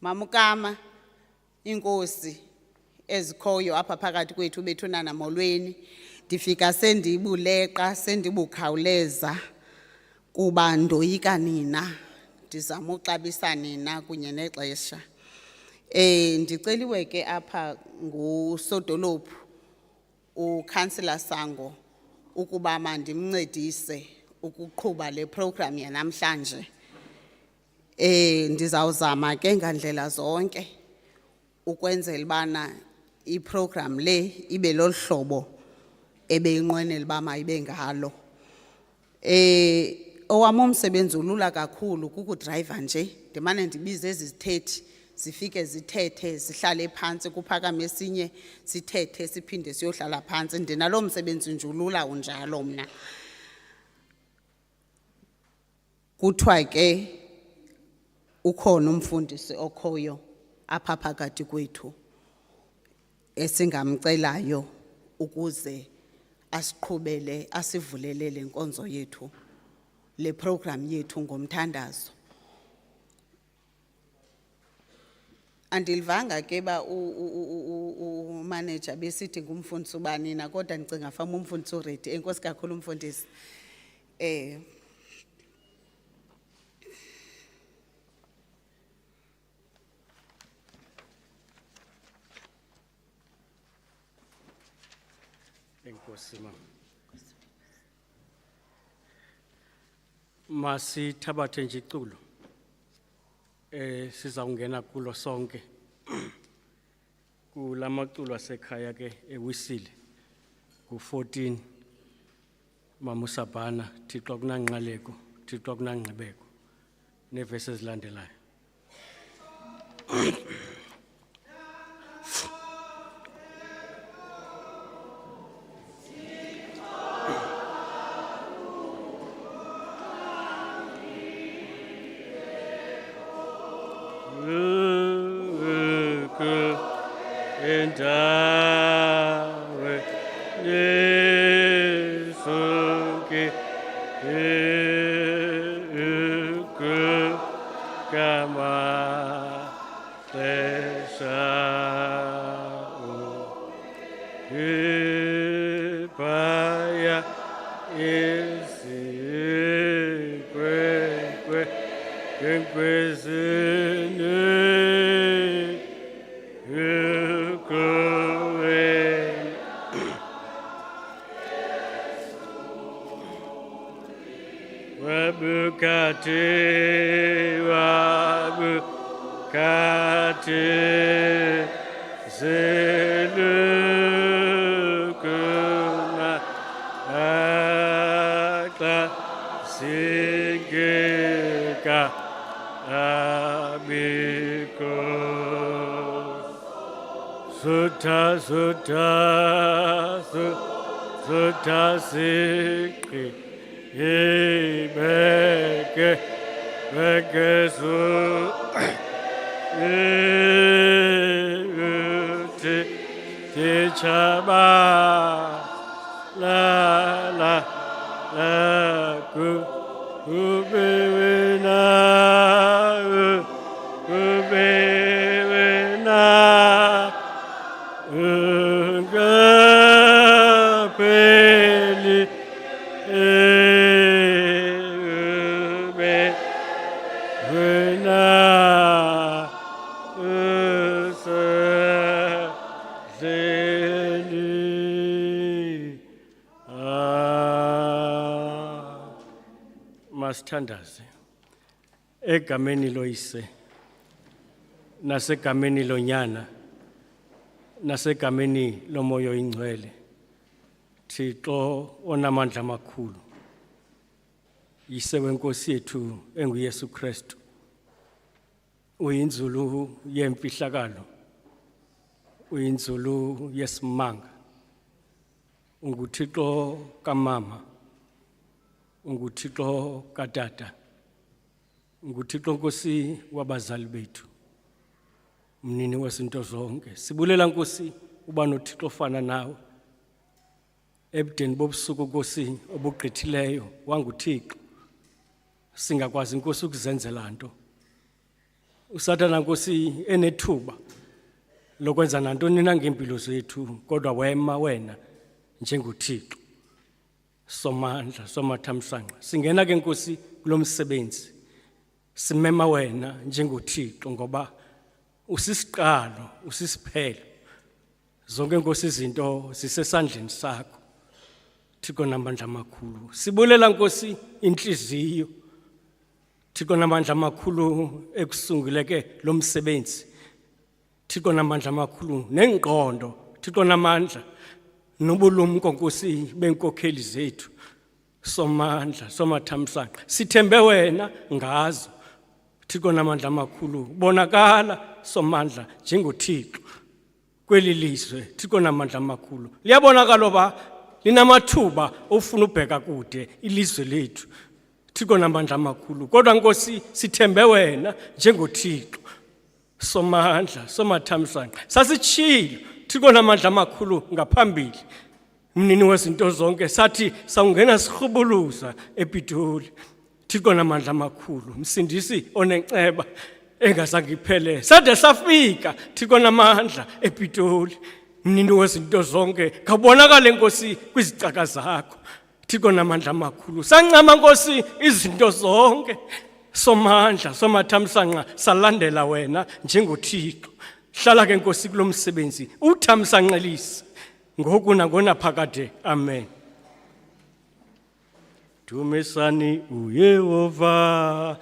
Mamukama inkosi ezikhoyo apha phakathi kwethu bethunana molweni ndifika sendibuleqa sendibukhawuleza kuba ndoyika nina ndizama uxabisa nina kunye nexesha ndiceliwe ke apha ngusodolophu uCouncillor Sango ukuba mandimncedise ukuqhuba le program yanamhlanje. Ndizawuzama ke ngandlela zonke ukwenzela bana iprogram le ibe loluhlobo ebeyinqwenela uba mayibe ngalo. Owam umsebenzi ulula kakhulu kukudrayiva nje ndimane ndibize ezi zithethi zifike zithethe zihlale phantsi kuphakame esinye sithethe siphinde siyohlala phantsi. Ndinalo msebenzi nje ulula unjalo mna. Kuthiwa ke ukhona umfundisi okhoyo apha phakathi kwethu esingamcelayo ukuze asiqhubele asivulele le nkonzo yethu le program yethu ngomthandazo. Andilivanga ke ba umanager besithi ngumfundisi ubanina kodwa ndicinga fama umfundisi uReady. Enkosi kakhulu umfundisi. Enkosi mama. Masithabathe nje iculo. Sizawungena kulo sonke. Kulamaculo asekhaya ke ewisile. Ku14 Mama uSabhana Thixo kunanqaleko, Thixo kunangqibeko. Nevesi ezilandelayo. Masithandaze egameni loyise nasegameni lonyana nasegameni lomoya oyingcwele. Thixo onamandla amakhulu, yise wenkosi yethu enguYesu Kristu, uyinzulu yemfihlakalo, uyinzulu yesimanga, unguThixo kamama, unguThixo katata, unguThixo Nkosi wabazali bethu, mnini wezinto zonke. Sibulela Nkosi uba noThixo ofana nawe ebudeni bobusuku Nkosi obugqithileyo wanguThixo singakwazi Nkosi ukuzenzela nto. uSathana Nkosi enethuba lokwenza nantoni na ngempilo zethu, kodwa wema wena njengoThixo somandla somathamsanqa. Singena ke Nkosi kulo msebenzi simema wena njengoThixo, ngoba usisiqalo usisiphelo. Zonke Nkosi izinto zisesandleni sakho, Thixo namandla amakhulu. Sibulela Nkosi inhliziyo, Thixo namandla amakhulu ekusunguleke lo msebenzi, Thixo namandla amakhulu nengqondo, Thixo namandla nobulumko Nkosi benkokheli zethu somandla somathamsanqa. Sithembe wena ngazo, Thixo namandla amakhulu. Bonakala somandla njengoThixo kweli lizwe, Thixo namandla amakhulu. Liyabonakala ba linamathuba ofuna ubheka kude ilizwe lethu, Thixo namandla amakhulu. Kodwa Nkosi sithembe wena njengoThixo somandla somathamsanqa. Sasitshilo Thixo namandla amakhulu ngaphambili, mnini wezinto zonke, sathi sawungena sirhubuluza ePitoli, Thixo namandla amakhulu, msindisi onenceba engazange iphele. Sade safika Thixo namandla ePitoli, mnini wezinto zonke, kabonakale Nkosi kwizicaka zakho, Thixo namandla amakhulu. Sancama Nkosi izinto zonke, somandla somathamsanqa salandela wena njengoThixo. Hlala ke Nkosi kulo msebenzi, uthamsanqelise ngoku nangonaphakade. Amen. Dumisani uYehova,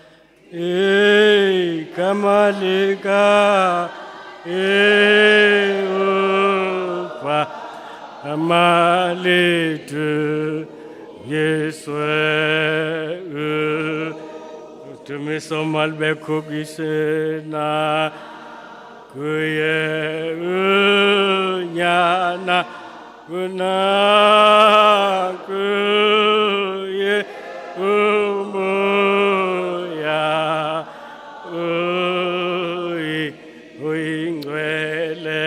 igama lika Yehova, amaletu Yeswe, dumiso malbekukisena kuye unyana kuna kuye umuya uyingcwele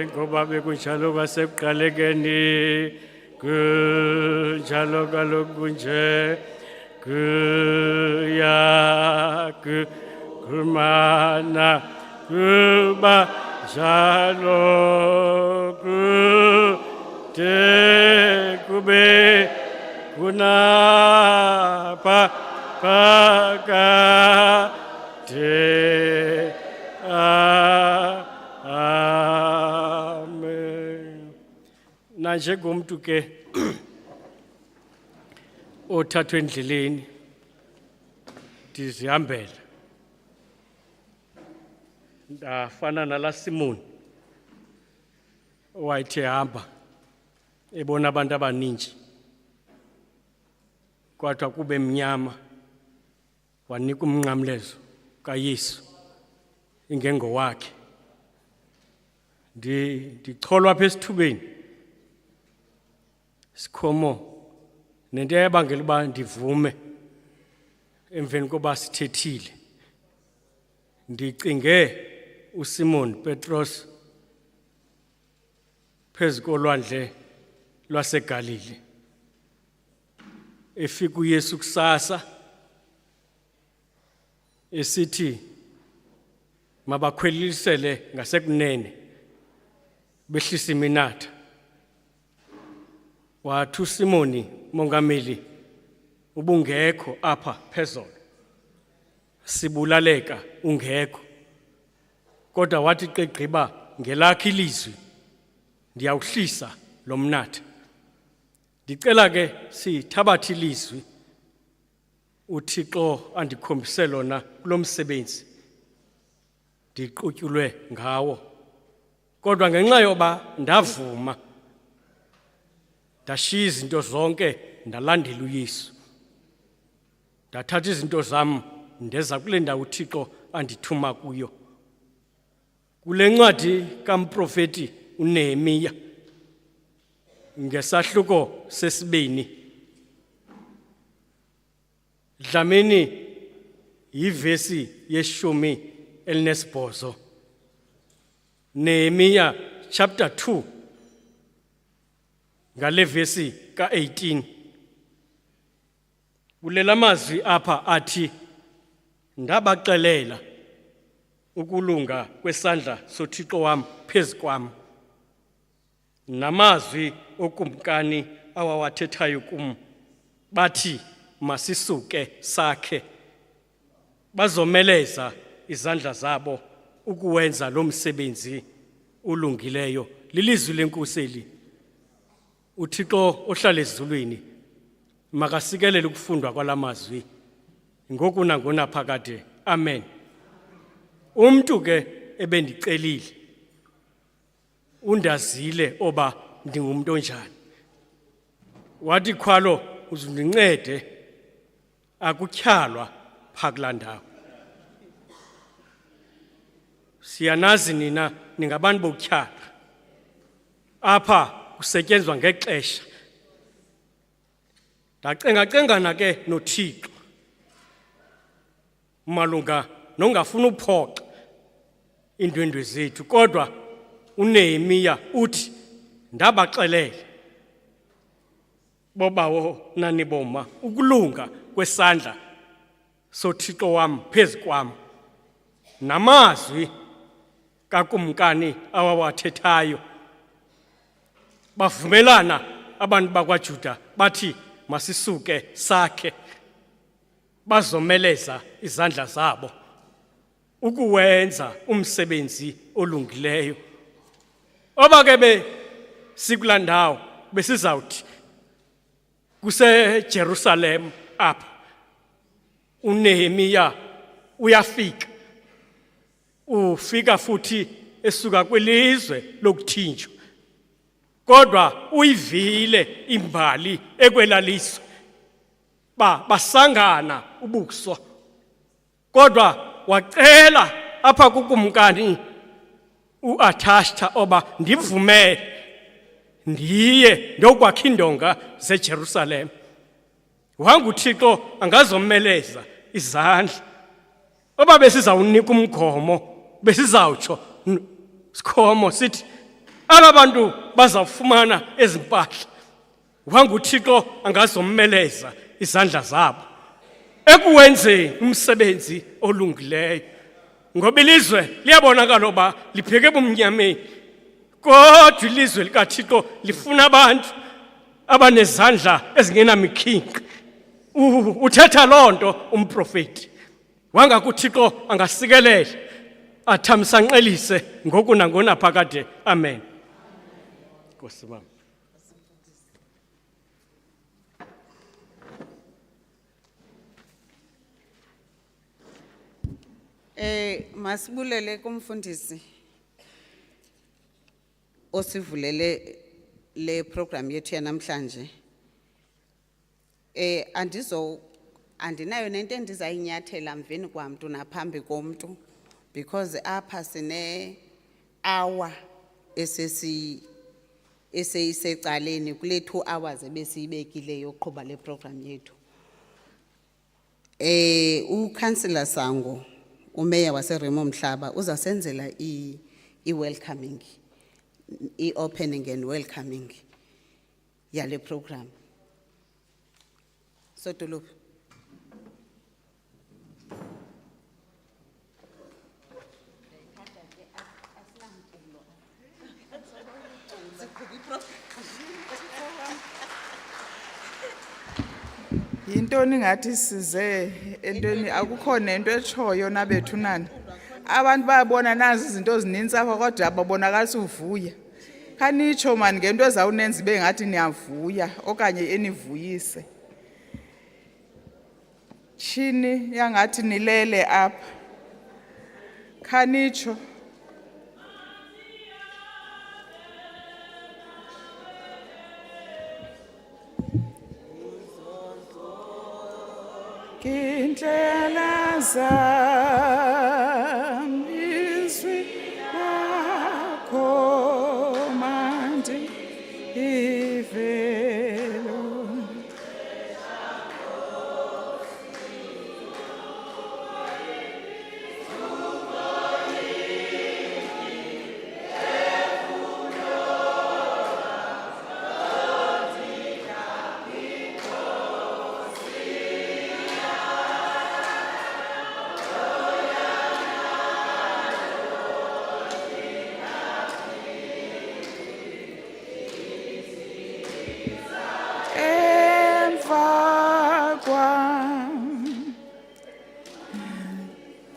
ngoba bekunjalo kwasekuqalekeni, kunjalo kaloku nje kumana kuba njalo kude kube kunapha phakade. Amen. Nanjengomntu ke othathwe endleleni ndizihambela, ndafana nala Simoni owayethe hamba ebona abantu abaninji, kodwa kube mnyama wanika umnqamlezo kaYesu ingengowakhe. Ndicholwa apha esithubeni sikhomo nento eyabangela uba ndivume emveni koba sithethile. Ndicinge uSimon Petros phezu kolwandle lwaseGalili, efika uYesu kusasa esithi mabakhwelisele ngasekunene behlisa iminatha. Wathi uSimoni, mongameli, ubungekho apha phezolo, sibulaleka ungekho. Kodwa wathi qegqiba ngelakhe ilizwi ndiyawuhlisa lo mnatha. Ndicela ke sithabathe ilizwi uThixo andikhombise lona kulo msebenzi ndiqutyulwe ngawo. Kodwa ngenxa yoba ndavuma, ndashiya izinto zonke ndalandela uYesu, ndathatha izinto zam ndeza kule ndawo uThixo andithuma kuyo. Kule ncwadi kamprofeti uNehemiya ngesahluko sesibini, dlamini yivesi ye-18, Nehemiya chapter 2 ngale vesi ka-18. Kulela mazwi apha athi, ndabaxelela ukulunga kwesandla soThixo wam phezu kwam, namazwi okumkani awawathethayo kum, bathi masisuke sakhe. Bazomeleza izandla zabo ukuwenza lo msebenzi ulungileyo. Lilizwi lenkosi eli. UThixo ohlala ezulwini makasikelele ukufundwa kwalamazwi ngoku nangona phakade. Amen. Umntu ke ebendicelile undazile oba ndingumuntu onjani. Wathi khwalo uzundincede akutyhalwa phakula ndawo. Siyanazi nina ningabantu bokutyhala. Apha kusetyenzwa ngexesha. Ndacengacengana ke noThixo malunga nongafuna uphoxa iindwendwe zethu, kodwa uNehemiya uthi ndabaxelele bobawo naniboma ukulunga kwesandla soThixo wam phezu kwam, namazwi kakumkani awawathethayo. Bavumelana abantu bakwaJuda bathi masisuke sakhe. Bazomeleza izandla zabo ukuwenza umsebenzi olungileyo. Oba ke sikula ndawo besizawuthi kuseJerusalem apha uNehemiya uyafika, ufika futhi esuka kwelizwe lokuthinjwa, kodwa uyivile imbali ekwelaliswe basangana ubuso, kodwa wacela apha kukumkani uAthashta oba ndivumele ndiye ndokwakha indonga zeJerusalem. WanguThixo angazomeleza izandla. Oba besizawunika umgomo besizawutsho sikhomo sithi abantu bazawufumana ezimpahla. WanguThixo angazomeleza izandla zabo ekuwenzeni umsebenzi olungileyo, ngoba ilizwe liyabonakala oba lipheke ebumnyameni, kodwa ilizwe likaThixo lifuna abantu abanezandla ezingenamikhinqa. Uthetha loo nto umprofeti. WangakuThixo angasikelela athamsanqelise ngoku nangona phakade. Amen. Nkosi wami. Masibulele kumfundisi osivulele le program yethu yanamhlanje. Andinayo nento endizayinyathela mveni kwamntu naphambi komntu, because apha sine hour eseyisecaleni kule 2 hours ebesiyibekile yoqhuba le program yethu. UCouncillor Sango, uMeya waseRemo Mhlaba, uzasenzela i-welcoming, i-opening and welcoming yale program. So Dulup. Yintoni ngathi size entweni akukho nento etshoyo nabethu nani. Abantu bayabona nazi izinto ezininzi apha kodwa babonakalisa uvuya. Khanitsho mani ngento ezawunenza ibe ngathi niyavuya okanye enivuyise. Chini yangathi nilele apha. Khanitsho. Kindlela zam izwi lakho mandi ivelo.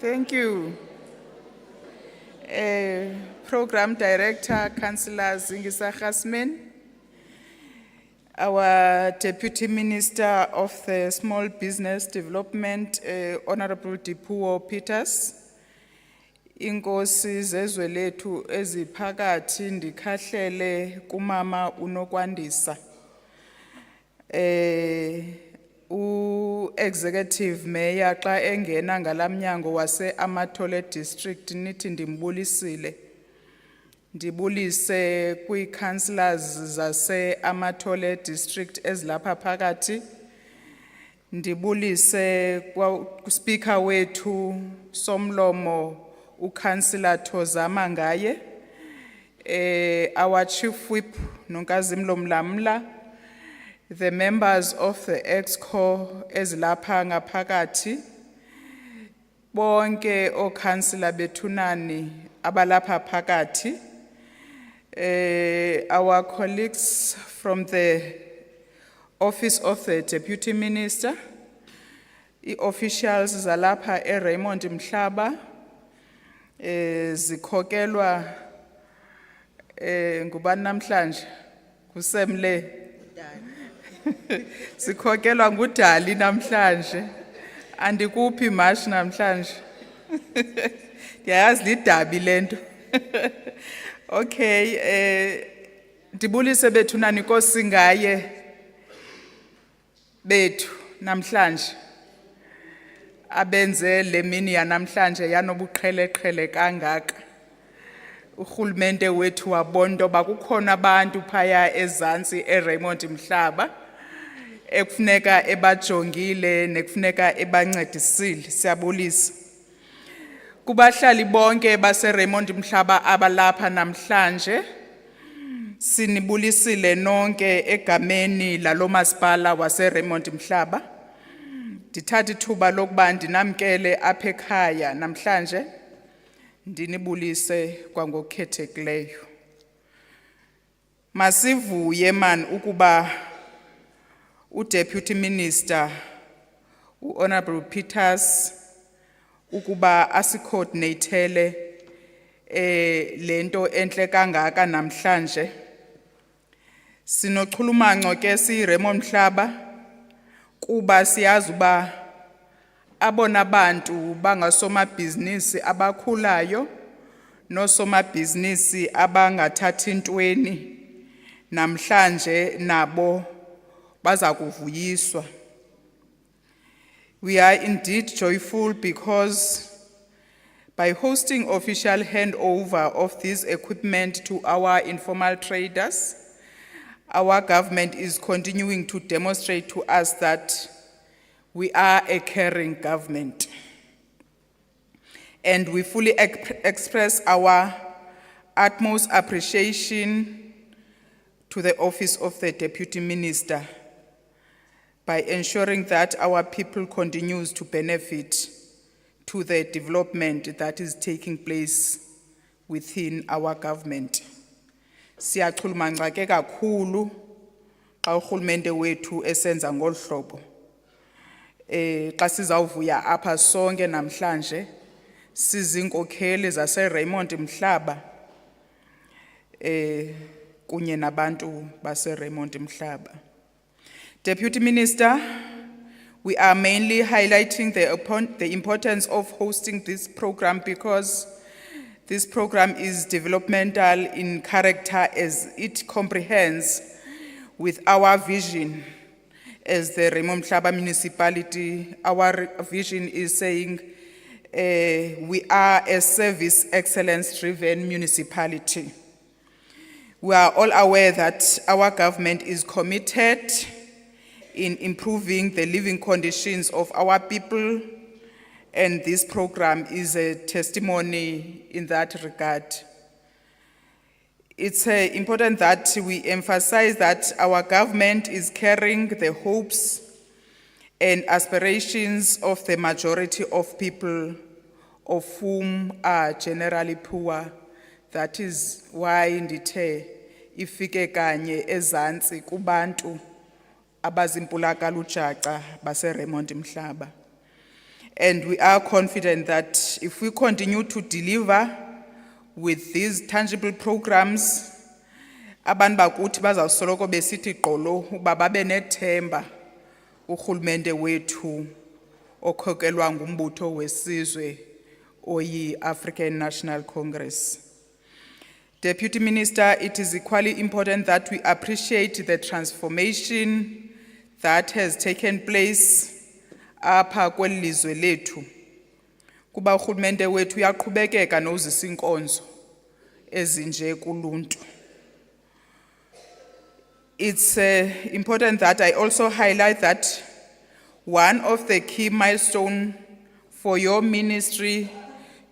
Thank you. Program Director, Councillor Zingisa Khasmin, our Deputy Minister of the Small Business Development, Honorable Dipuo Peters, Inkosi zezwe lethu eziphakathi ndikhahlele kumama unokwandisa. U-Executive Mayor xa engena ngalamnyango wase Amathole District nithi ndimbulisile. Ndibulise kwi-councillors zase Amathole District ezilapha phakathi. Ndibulise kwa-speaker wethu somlomo uCouncillor Thozama Ngaye. Our Chief Whip Nonkazimlo Mlamla. The members of the EXCO ezilapha ngaphakathi. Bonke o-councillor bethunani abalapha phakathi. Our colleagues from the Office of the Deputy Minister, officials zalapha Raymond Mhlaba, zikhokelwa ngubani namhlanje kusemle zikhokelwa ngudali namhlanje andikuphi mash namhlanje ndiyayazi lidabi lento. Okay, ndibulise bethunani Nkosi Ngaye bethu namhlanje abenze le mini yanamhlanje yanobuqheleqhele kangaka. Urhulumente wethu wabonto bakukhona abantu phaya ezantsi eRaymond Mhlaba ekufuneka ebajongile nekufuneka ebancedisile. Siyabulisa kubahlali bonke baseRaymond Mhlaba abalapha namhlanje. Sinibulisile nonke egameni lalo masipala waseRaymond Mhlaba. Ndithatha ithuba lokuba ndinamkele apha ekhaya namhlanje ndinibulise kwangokukhethekileyo. Masivuye man ukuba uDeputy Minister uHonorable Peters ukuba asicoordinatele lento enhle kangaka namhlanje. Sinochulumanco ke siRaymond Mhlaba kuba siyazi uba abona bantu bangasomabhizinisi abakhulayo nosomabhizinisi abangathathi ntweni namhlanje nabo baza kuvuyiswa. We are indeed joyful because by hosting official handover of this equipment to our informal traders, our government is continuing to demonstrate to us that we are a caring government. And we fully express our utmost appreciation to the Office of the Deputy Minister by ensuring that our people continues to benefit to the development that is taking place within our government. Siyachulumanca ke kakhulu xa urhulumente wethu esenza ngolu hlobo. Xa sizawuvuya apha sonke namhlanje sizinkokheli zaseRaymond Mhlaba kunye nabantu baseRaymond Mhlaba. Deputy Minister, we are mainly highlighting the importance of hosting this program because this program is developmental in character as it comprehends with our vision as the Raymond Mhlaba municipality. Our vision is saying we are a service excellence driven municipality. We are all aware that our government is committed in improving the living conditions of our people, and this program is a testimony in that regard. It's important that we emphasize that our government is carrying the hopes and aspirations of the majority of people, of whom are generally poor. That is why ndithe ifike kanye ezantsi kubantu abazimpulakalujaca baseRaymond Mhlaba. And we are confident that if we continue to deliver with these tangible programs, abantu bakuthi bazawusoloko besithi gqolo ukuba babe nethemba urhulumente wethu okhokelwa ngumbutho wesizwe oyi-African National Congress. Deputy Minister, it is equally important that we appreciate the transformation that has taken place apha kweli lizwe lethu. Kuba urhulumente wethu uyaqhubekeka nozisa inkonzo ezinje kuluntu. It's important that I also highlight that one of the key milestones for your ministry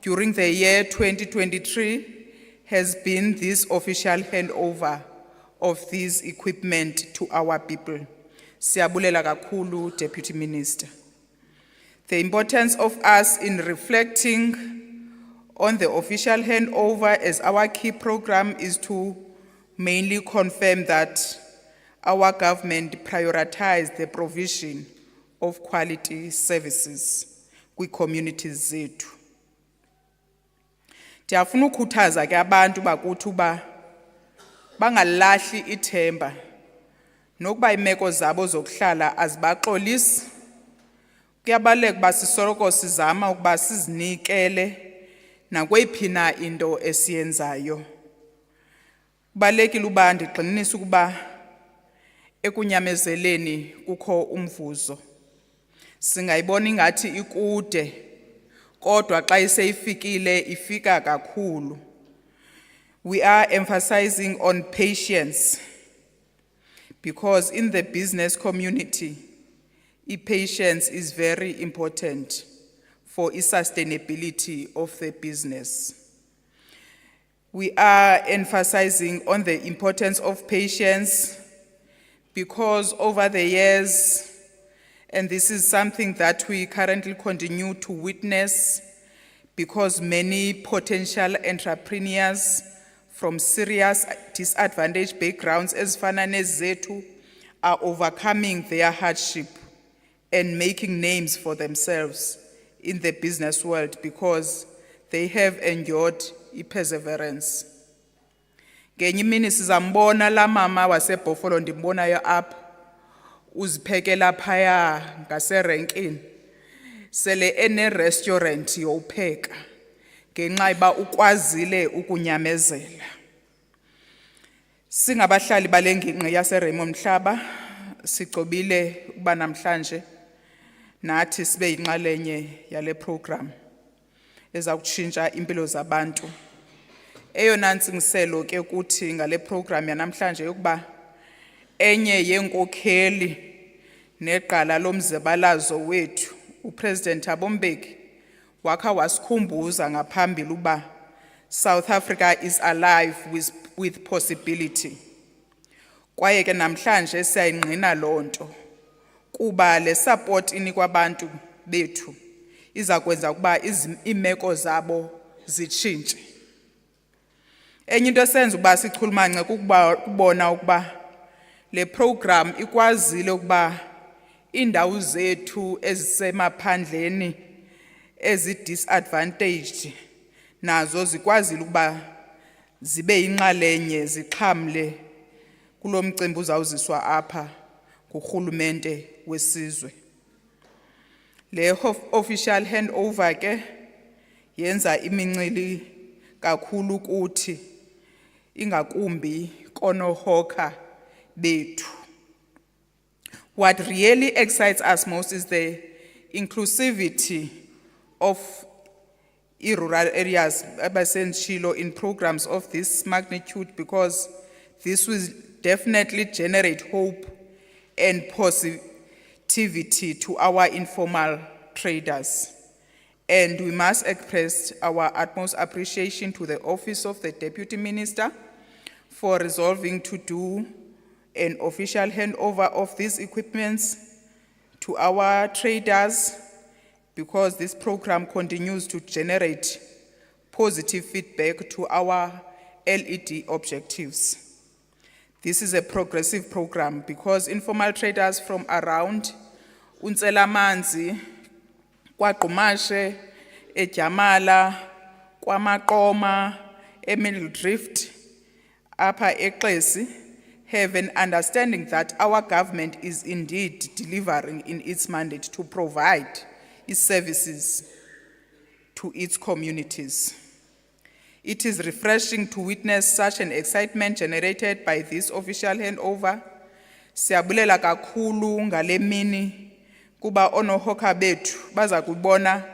during the year 2023 has been this official handover of this equipment to our people. Siyabulela kakhulu, Deputy Minister. The importance of us in reflecting on the official handover as our key program is to mainly confirm that our government prioritized the provision of quality services kwi communities zethu. Ndiyafuna ukukhuthaza ke abantu bakuthi uba bangalahli ithemba nokuba imeko zabo zokuhlala azibaxolisi. Kuyabaleka uba sisoloko sizama ukuba sizinikele nakweyiphi na into esiyenzayo. Kubalulekile uba ndigxininise ukuba ekunyamezeleni kukho umvuzo. Singayibona ingathi ikude, kodwa xa iseyifikile ifika kakhulu. We are emphasizing on patience because in the business community, patience is very important for the sustainability of the business. We are emphasizing on the importance of patience because over the years, and this is something that we currently continue to witness, because many potential entrepreneurs from serious disadvantaged backgrounds as fana nezethu are overcoming their hardship and making names for themselves in the business world because they have endured perseverance. Ngenye imini sizambona la mama waseBhofolo ndimbonayo apha uziphekela phaya ngaserenkini sele ene-restaurant yopheka ngenxa yoba ukwazile ukunyamezela. Singabahlali bale ngingqi yaseRaymond Mhlaba sicobile ukuba namhlanje nathi sibe yinxalenye yale program eza kutshintsha impilo zabantu. Eyona ntsingiselo ke kuthi ngale program yanamhlanje yokuba enye yenkokheli neqala lomzabalazo wethu uPresident Thabo Mbeki wakha wasikhumbuza ngaphambili uba South Africa is alive with possibility. Kwaye ke namhlanje siyayingqina lonto kuba le support inikwa abantu bethu iza kwenza ukuba imeko zabo zitshintshe. Enye into esenza ukuba sichulumance kubona ukuba le program ikwazile ukuba indawo zethu ezisemaphandleni ezi-disadvantaged nazo zikwazile ukuba zibe yinxalenye zixhamle kulo mcimbi uzawuziswa apha ngurhulumente wesizwe. Le official handover ke yenza imincili kakhulu kuthi ingakumbi konohoka bethu. What really excites us most is the inclusivity of rural areas in programs of this magnitude, because this will definitely generate hope and positivity to our informal traders. And we must express our utmost appreciation to the Office of the Deputy Minister for resolving to do an official handover of these equipments to our traders, because this program continues to generate positive feedback to our LED objectives. This is a progressive program because informal traders from around Untselamanzi, kwaGqumashe, eJamala, kwaMaqoma, eMiddle Drift, apha eXesi, have an understanding that our government is indeed delivering in its mandate to provide its services to its communities. It is refreshing to witness such an excitement generated by this official handover. Siyabulela kakhulu ngale mini kuba onohoka bethu baza kubona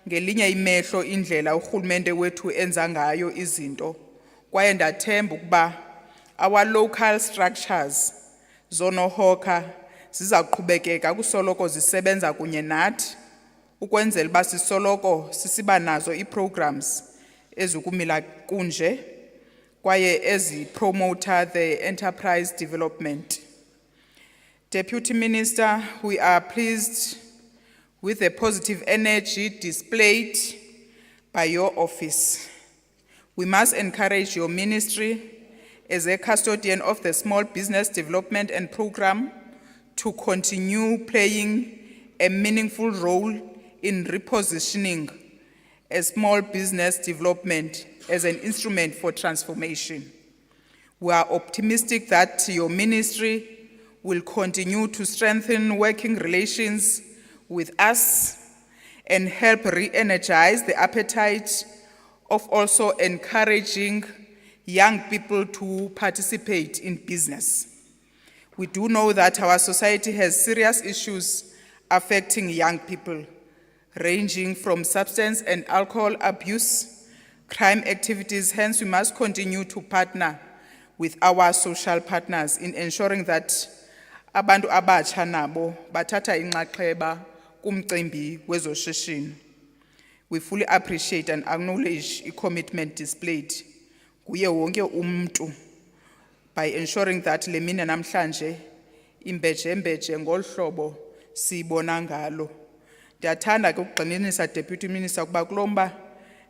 ngelinye imehlo indlela urhulumente wethu enza ngayo izinto, kwaye ndathemba ukuba our local structures zonohoka zizaqhubekeka kusoloko zisebenza kunye nathi ukwenzela uba sisoloko sisiba nazo ii-programs ezikumila kunje kwaye ezipromota the enterprise development. Deputy Minister, we are pleased with the positive energy displayed by your office. We must encourage your ministry as a custodian of the small business development and program to continue playing a meaningful role in repositioning a small business development as an instrument for transformation. We are optimistic that your ministry will continue to strengthen working relations with us and help re-energize the appetite of also encouraging young people to participate in business. We do know that our society has serious issues affecting young people, ranging from substance and alcohol abuse, crime activities. Hence, we must continue to partner with our social partners in ensuring that abantu abatsha nabo bathatha inxaxheba kumcimbi wezoshishino. We fully appreciate and acknowledge the commitment displayed kuye wonke umuntu by ensuring that le mini namhlanje imbejembeje ngolhlobo siyibona ngalo. Ndiyathanda ke ukugxininisa Deputy Minister kuba kulomba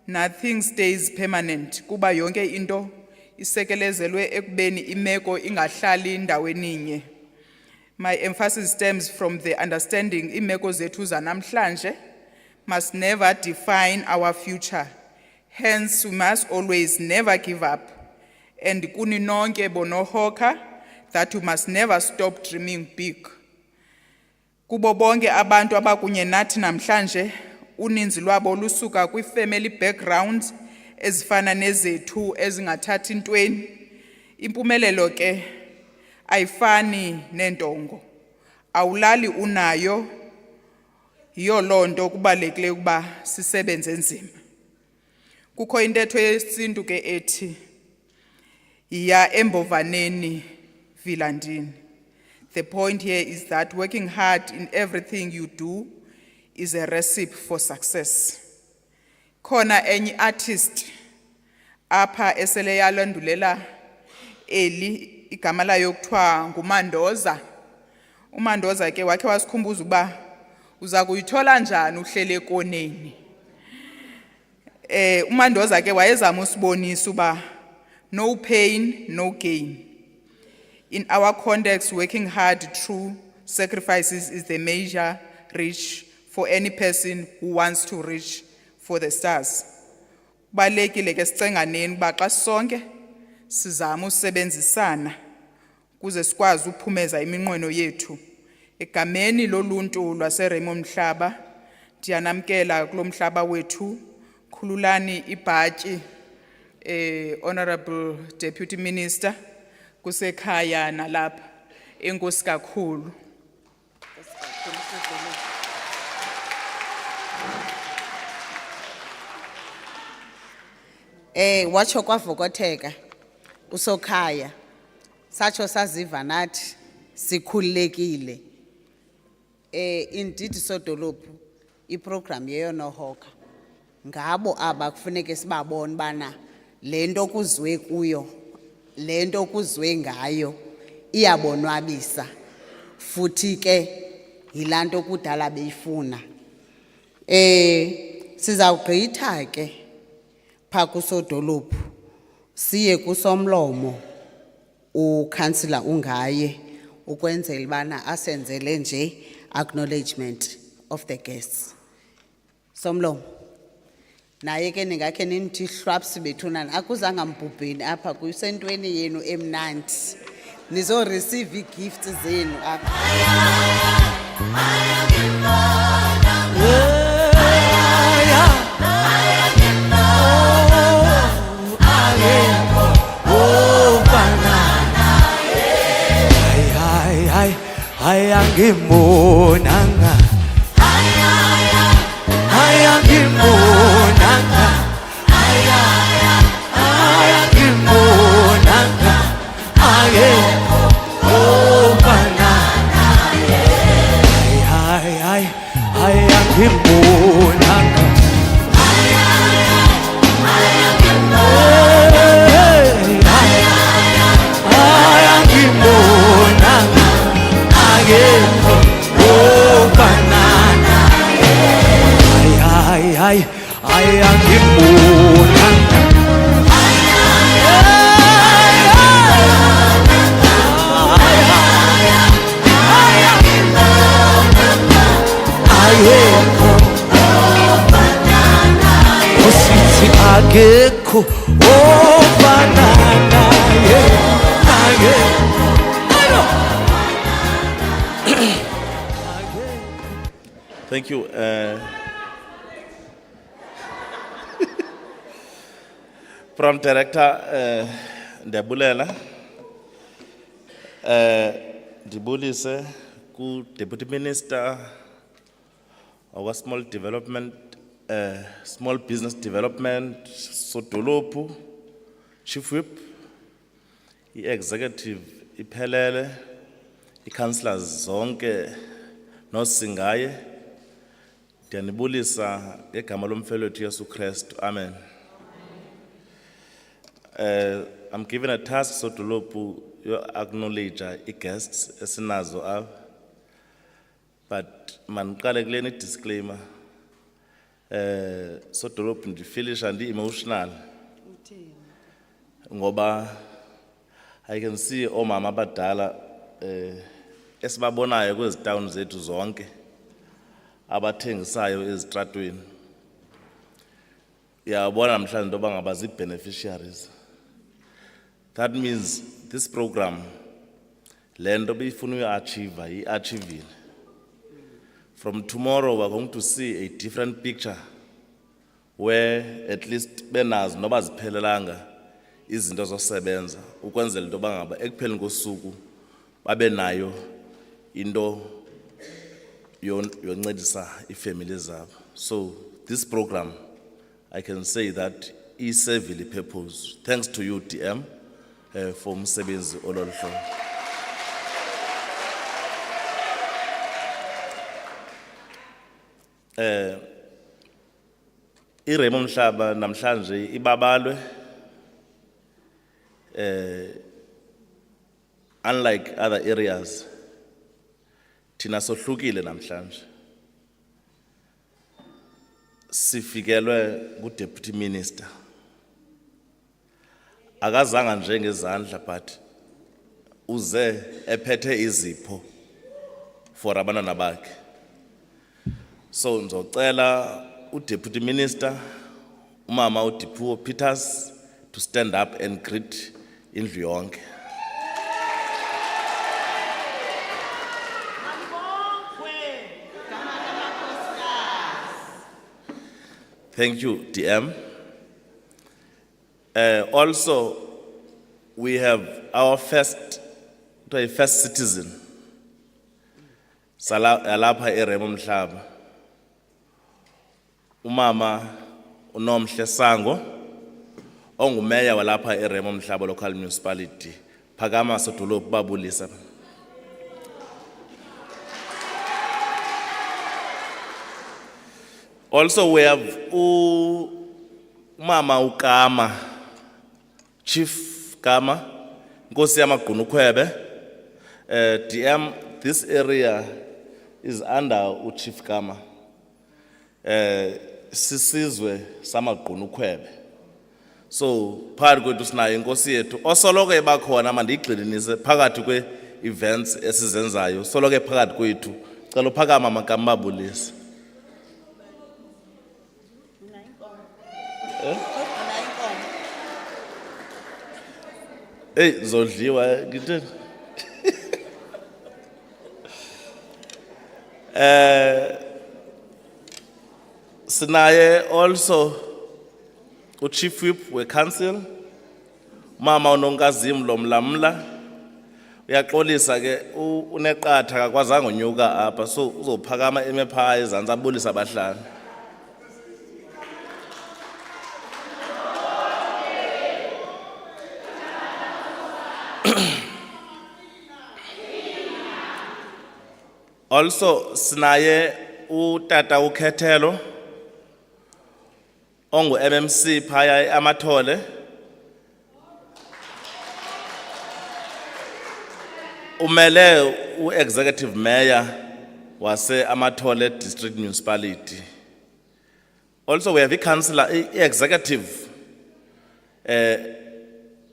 nothing stays permanent, kuba yonke into isekelezelwe ekubeni imeko ingahlali indaweninye. My emphasis stems from the understanding imeko zethu zanamhlanje must never define our future. Hence, we must always never give up. And kuni nonke bonohoka that we must never stop dreaming big. Kubo bonke abantu abakunye nathi namhlanje, uninzi lwabo lusuka kwi-family background ezifana nezethu ezingathathi ntweni. Impumelelo ke ayifani nentongo. Awulali unayo, yiyo loo nto kubalulekile ukuba sisebenze nzima. Kukho intetho yesintu ke ethi, iya embovaneni vilandini. The point here is that working hard in everything you do is a recipe for success. Khona enye artist apha esele yalandulela eli igama layo kuthiwa nguMandoza. uMandoza ke wakhe wasikhumbuza ukuba uza kuyithola njani uhlele ekoneni. uMandoza ke wayezama usibonisa uba no pain, no gain. In our context, working hard through sacrifices is the measure reach for any person who wants to reach for the stars. Balekile ke sicenganeni uba xa sonke sizama usebenzisana kuze sikwazi ukuphumeza iminqweno yethu. Egameni loluntu lwaseRemo Mhlaba, ndiyanamkela kulo mhlaba wethu. Khululani ibhatyi Honorable Deputy Minister kusekhaya nalapha. Enkosi kakhulu. Watsho kwavokotheka usokhaya satsho saziva nathi sikhululekile. Indeed sodolophu iprogram yeyonohoka ngabo aba kufuneka sibabone bana lento kuzwe kuyo, lento kuzwe ngayo iyabonwabisa futhi ke yilanto kudala beyifuna. Sizawugqitha ke pha kusodolophu siye kusomlomo ukansila ungaye ukwenzela bana asenzele nje acknowledgement of the guests. somlomo. Naye ke ningakhe nimthi hlwapsi bethunana akuzanga mbhubheni apha kusentweni yenu emnandi. Nizo receive gifts zenu apha. Hayangimonanga hayangimonanga hayangimonanga aye oh banana hayangimonanga hayangimonanga aye oh banana hayangimonanga Osithi akekho ofanana Thank you. Prom Director Ndabulela. Ndibulise ku Deputy Minister of Small Development, Small Business Development, Sodolopu, Chief Whip, Executive Iphelele, Councillors zonke nosingaye. Ndiyanibulisa ngegama lomfelo wethu Yesu Kristu. Amen. I'm given a task Sodolopu you acknowledge guests esinazo apha. But manqale kule disclaimer. Sodolopu ndifilisha emotional. Ngoba I can see omama abadala esibabonayo kwezi towns zethu zonke abathengisayo ezitratweni. Yabona namhlanje into bangaba zi-beneficiaries. That means this program lento beyifuna uyi-achieve yi-achievile. From tomorrow we're going to see a different picture where at least benazi noba ziphelelanga izinto zosebenza ukwenzela into bangaba ekupheleni kosuku babe nayo into yoncedisa ifamily zabo. So this program I can say that is serving the purpose. Thanks to you DM for umsebenzi ololu hlobo. Iremo Mhlaba namhlanje ibabalwe unlike other areas thina sohlukile namhlanje sifikelwe ku-Deputy Minister akazanga njengezandla but uze ephethe izipho for abantwana bakhe. So ngizocela u-Deputy Minister umama uDipuo Peters to stand up and greet indlu yonke. Thank you, DM. Also, we have our first citizen, Salapha Eremo Mhlaba. Umama uNomhle Sango, ongumeya walapha Eremo Mhlaba local municipality. Phakama Sodolopu babulisa. Also, we have Mama Ukama, Chief Kama, Nkosi yamaGunukhwebe. DM, this area is under Chief Kama. Sisizwe samaGunukhwebe. So, phakathi kwethu sinayo inkosi yethu osoloko ebakhona mandigxininise phakathi kwe-events esizenzayo soloko phakathi kwethu. Cela uphakama magama babulisa. Hey, zodliwa ngithini? Sinaye also uchief whip we council mama uNonkazim lo mlamla uyaxolisa ke uneqatha akakwazanga unyuka apha so uzophakama emepha ezantsi abulisa abahlali. Also sinaye utata ukhethelo ongu MMC phaya amathole umele u-executive mayor wase amathole district municipality. Also we have i-councillor i-executive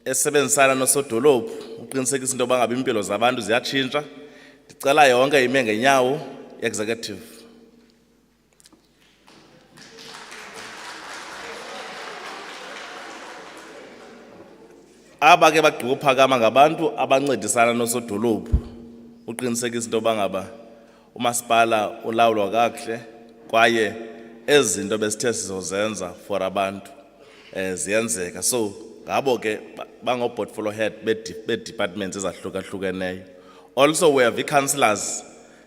esebenzisana nosodolophu uqinisekisa into yoba ngaba impilo zabantu ziyatshintsha. Ndicela yonke ime ngenyawo i-executive. Aba ke bagqibophakama ngabantu abancedisana nosodolophu uqinisekisa into yoba ngaba umasipala ulawulwa kakuhle kwaye ezi zinto besithe sizozenza for abantu ziyenzeka. So ngabo ke bango-portfolio head be-departments ezahlukahlukeneyo. Also we have i-councillors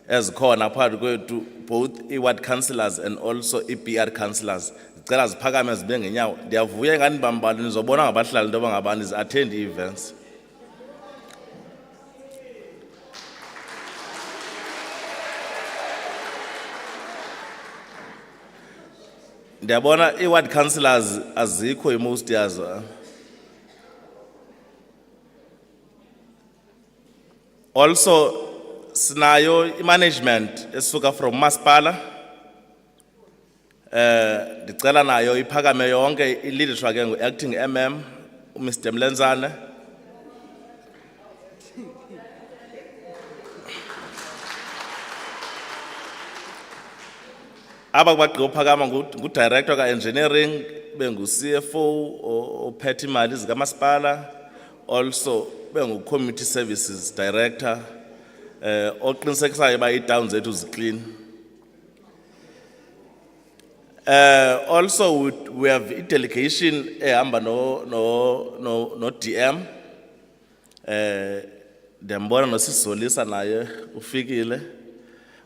ezikhona phakathi kwethu, both i-ward councillors and also i-PR councillors. Ndicela ziphakame zibe ngenyawo. Ndiyavuya ingani bambali nizobona ngabahlali into yoba ngabani zi-attend i-events. Ndiyabona i-ward councillors azikho i-most yazo. Also sinayo i-management esuka from masipala. Ndicela nayo iphakame yonke i-leadership ke ngu-acting MM uMr Mlenzane. Aba bagqibophakama ngu-director ka-engineering bengu-CFO ophethe imali zikamasipala, also bengu-community services director oqinisekisayo uba ii-town zethu ziclean. Also we have i-delegation ehamba no DM. Ndiyambona nosizolisa naye ufikile.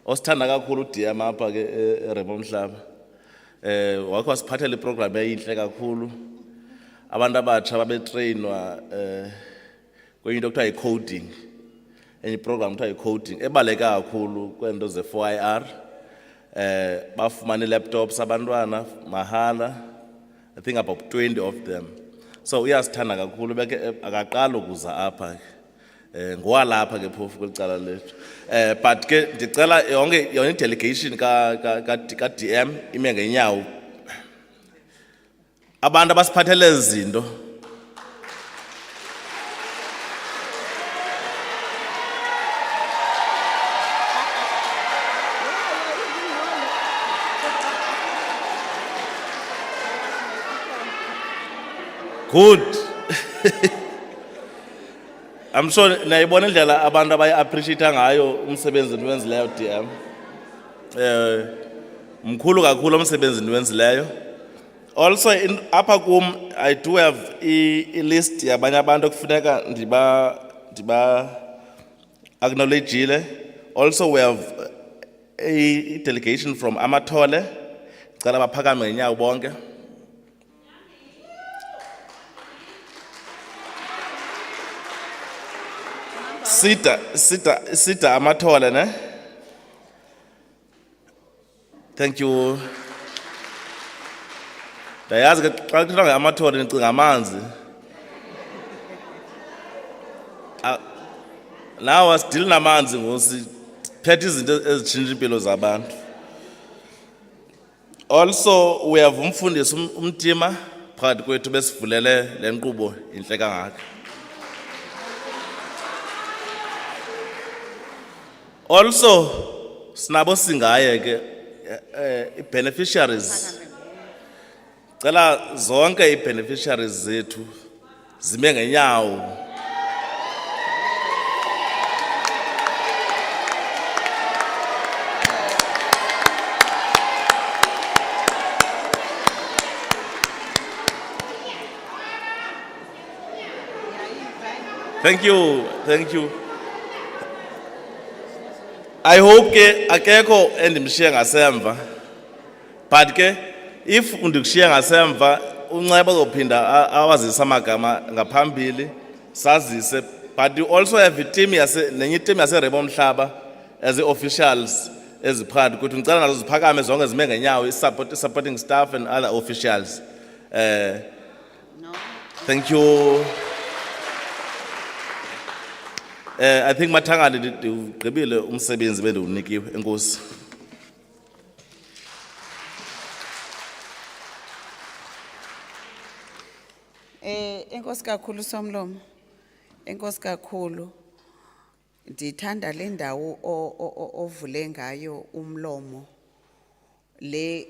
Osithanda kakhulu uDM apha ke eRebo Mhlaba. Wakho wasiphathela iprogram eyinhle kakhulu. Abantu abatsha babetrainwa kwenye into kuthiwa yi-coding. Enye program kuthiwa yi-coding ebaleka kakhulu kwento ze-4IR. Bafumana i-laptops abantwana mahala. I think about 20 of them. So uyasithanda kakhulu beke akaqala ukuza apha. Ngowalapha ke phofu kwelicala lethu. But ke ndicela yonke delegation ka DM ime ngenyawo. Abantu abasiphathele izinto good. I'm sure nayibona indlela abantu abayi-appreciate ngayo umsebenzi niwenzileyo DM. Mkhulu kakhulu umsebenzi niwenzileyo. Also apha kum I do have a list yabanye abantu okufuneka ndiba acknowledgeile. Also we have a delegation from Amathole. Ndicela baphakame ngenyawo bonke. Sita Amathole ne. Thank you. Ndayazi ke xa kuthiwa ngeAmathole ndicinga amanzi. Nawo asidili namanzi ngosiphethe izinto ezitshintsha impilo zabantu. Also we have umfundisi umtima phakathi kwethu besivulele le nkqubo inhle kangaka. Also sinabo singaye ke beneficiaries Cela zonke i-beneficiaries zethu zime ngenyawo. Thank you, thank you. I hope ke akekho endimshiya ngasemva. But ke if undikushiya ngasemva uNceba uzophinda awazisa amagama ngaphambili sazise, but you also have a team nenye team yaseRebo Mhlaba as officials eziphakathi kuthi ngicela nazo ziphakame zonke zime ngenyawo supporting staff and other officials. Thank you. I think Mathangani ugqibile umsebenzi bendiwunikiwe. Enkosi. Enkosi kakhulu Somlomo. Enkosi kakhulu. Ndithanda le ndawo ovule ngayo umlomo. Le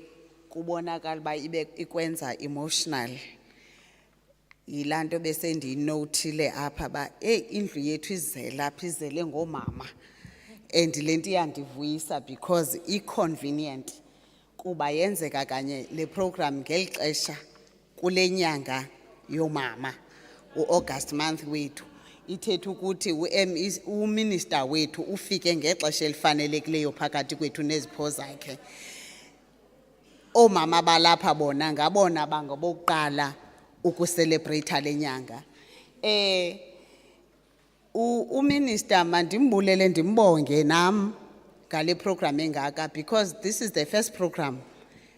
kubonakala ba ibe ikwenza emotional. Yilanto bese ndinotile apha ba indlu yethu izela apha izele ngomama. And lento iyandivuyisa because i-convenient kuba yenzeka kanye le program ngelixesha kule nyanga yomama uAugust month wethu. Ithethe ukuthi uminister wethu ufike ngexesha elifanelekileyo phakathi kwethu nezipho zakhe. Omama balapha bona ngabona bangabokuqala ukucelebrate le nyanga. Uminister mandimbulele ndimbonge nam ngale program engaka because this is the first program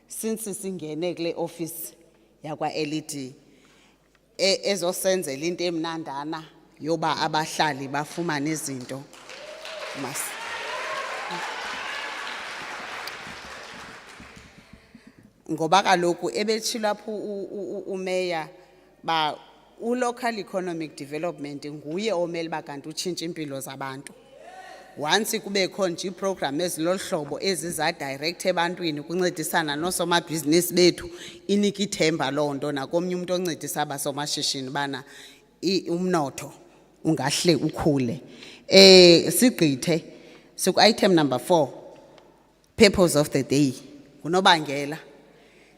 since singene kule office yakwa LED ezosenzela into emnandana yoba abahlali bafumane izinto. Ngoba kaloku ebetshilo apho umeya ba local economic development nguye omele bakanti utshintsha impilo zabantu. Once kubekho nje iprogram eziloluhlobo eziza direct ebantwini kuncedisana nosomabhizinisi bethu inika ithemba lonto nakomnye umuntu oncedisa abasomashishini bana umnotho ungahle ukhule. Sigqithe siku item number 4, purpose of the day. Unobangela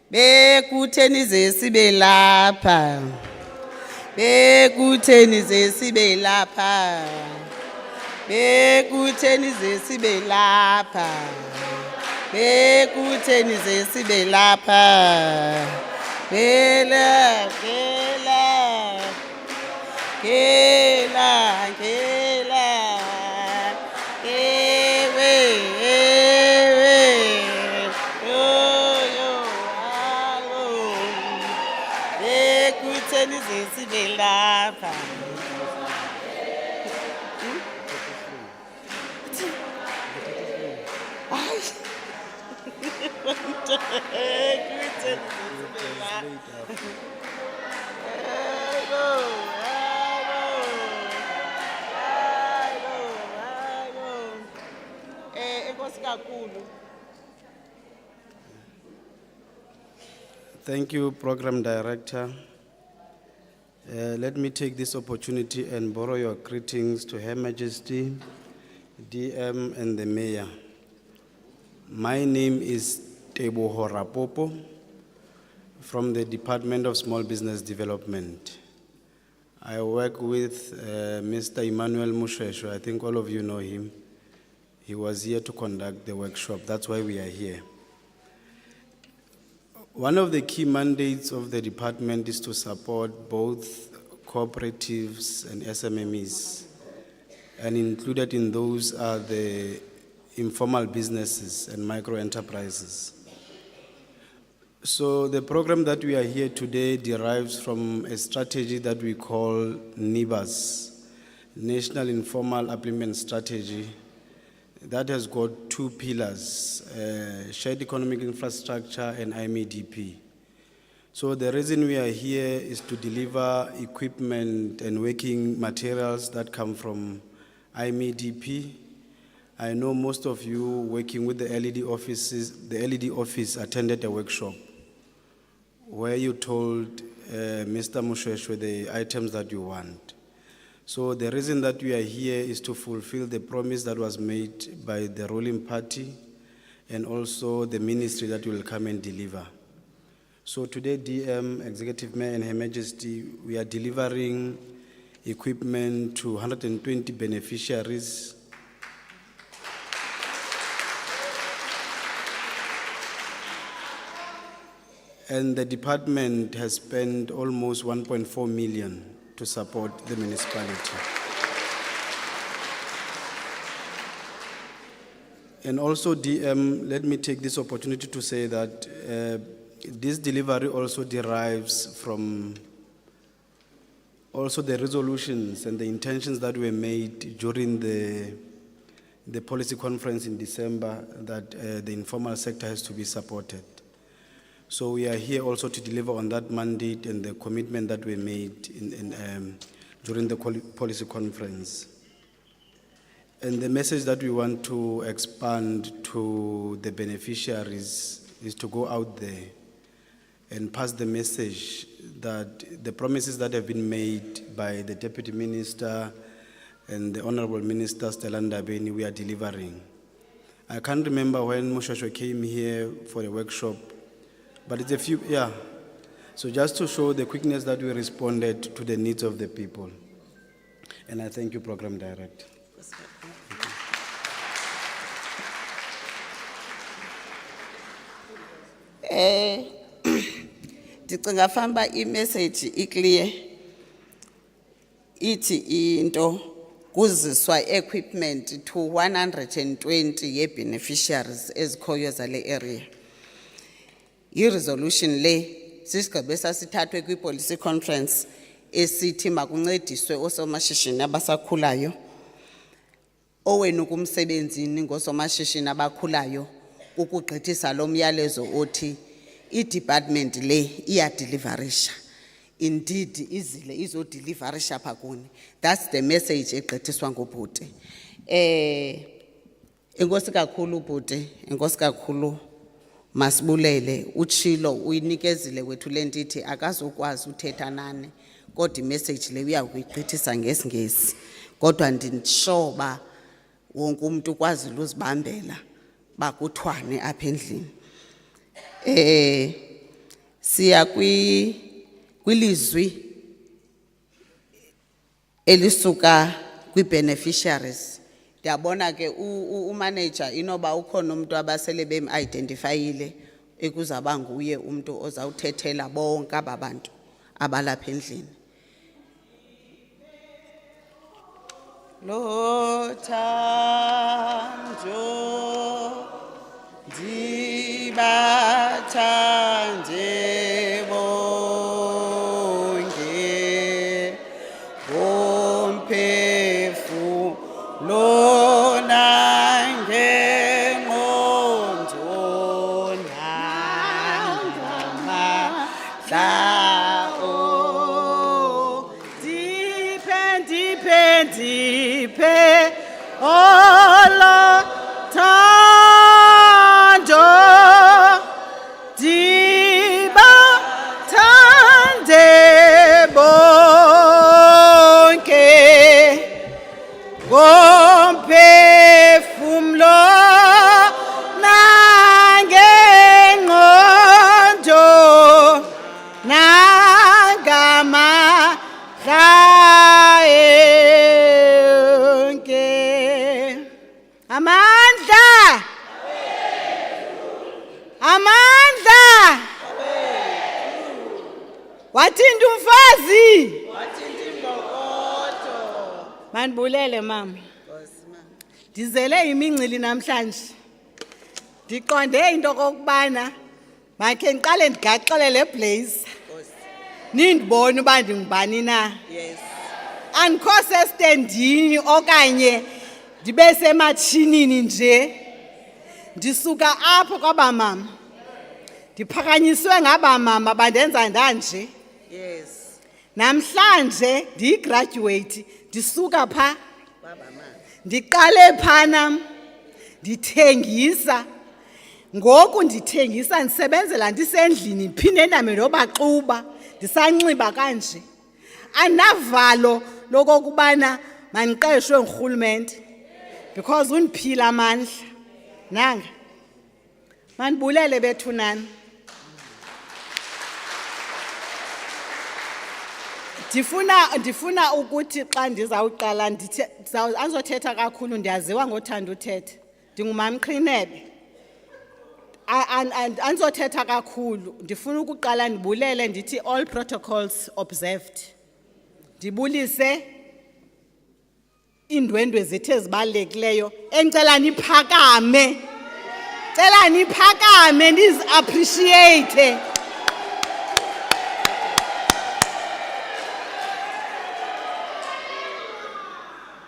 bekutheni ze sibe lapha, bekutheni ze sibe lapha, bekutheni ze sibe lapha, bekutheni ze sibe lapha, gela gela gela gela lapha. Thank you, Program Director. Let me take this opportunity and borrow your greetings to Her Majesty, DM and the Mayor. My name is Teboho Rapopo from the Department of Small Business Development. I work with Mr. Emmanuel Mushesho. I think all of you know him. He was here to conduct the workshop. That's why we are here. One of the key mandates of the department is to support both cooperatives and SMMEs, and included in those are the informal businesses and micro enterprises. So the program that we are here today derives from a strategy that we call NIBAS, National Informal Employment Strategy, that has got two pillars, shared economic infrastructure and IMEDP. So the reason we are here is to deliver equipment and working materials that come from IMEDP. I know most of you working with the LED offices, the LED office attended a workshop where you told Mr. Mushweshwe the items that you want. So the reason that we are here is to fulfill the promise that was made by the ruling party and also the ministry that will come and deliver. So today, DM, Executive Mayor and Her Majesty, we are delivering equipment to 120 beneficiaries. And the department has spent almost 1.4 million to support the municipality. And also, DM, let me take this opportunity to say that this delivery also derives from also the resolutions and the intentions that were made during the policy conference in December that the informal sector has to be supported. So we are here also to deliver on that mandate and the commitment that we made during the policy conference. And the message that we want to expand to the beneficiaries is to go out there and pass the message that the promises that have been made by the Deputy Minister and the Honorable Minister Stella Ndabeni, we are delivering. I can't remember when Mushweshwe came here for a workshop, but it's a few, yeah. So just to show the quickness that we responded to the needs of the people. And I thank you, Program Director. Ndicinga famba i-message iclear ithi into kuziswa equipment to 120 ye-beneficiaries ezikhoyo zale area. I-resolution le sisigqibo esasithathwe kwi-policy conference esithi makuncediswe osomashishini abasakhulayo. Owenu kumsebenzini ngosomashishini abakhulayo ukugqithisa lo myalezo othi i-department le iyadeliverisha. Indeed izile izodeliverisha phakuni. That's the message egqithiswa ngobhuti. Enkosi kakhulu bhuti, enkosi kakhulu Masibulele, utshilo uyinikezile wethu le ndithi akazukwazi uthetha nani kodwa imessage le uyakuyigqithisa ngesingesi kodwa ndishoba wonke umuntu ukwazi uzibambela bakuthwane apha endlini. Siya kwilizwi elisuka kwi-beneficiaries. Ndiyabona ke umanager inoba ukhona umuntu abasele bem-identifyile ekuzaba nguye umuntu ozawuthethela bonke aba bantu abalapha endlini. Lothanjo ndibathande bonke ngomphefumulo nangengqondo nangamandla diphe olothando ndibathande bonke ngomphefumulo nangengqondo nangamandla onke. Amandla wathinta umfazi Manibulele mama. Ndizele imincili namhlanje. Ndiqonde into kokubana makhe ngiqale ndigaxele le blaze. Nindibone uba ndingubani na. Yes. Andikho sestendini okanye ndibe sematshinini nje. Ndisuka apho kwaba mama. Ndiphakanyiswe ngaba mama bandenza ndanje. Yes. Namhlanje ndigraduate ndisuka pha baba mama. Ndiqale phana ndithengisa ngoku ndithengisa ndisebenzela ndisendlini ndiphinde ndame nobaxuba ndisanxiba kanje. Andinavalo lokokubana mandiqeshwe ngurhulumente because undiphila amandla nanga. Mandibulele bethunani. Ndifuna ukuthi xa ndizawuqala andizothetha kakhulu, ndiyaziwa ngothanda uthetha. Ndingumamqhinebe. Andizothetha kakhulu. Ndifuna ukuqala ndibulele ndithi all protocols observed. Ndibulise indwendwe zethu ezibalulekileyo endicela niphakame. Cela niphakame ndizi-appreciate.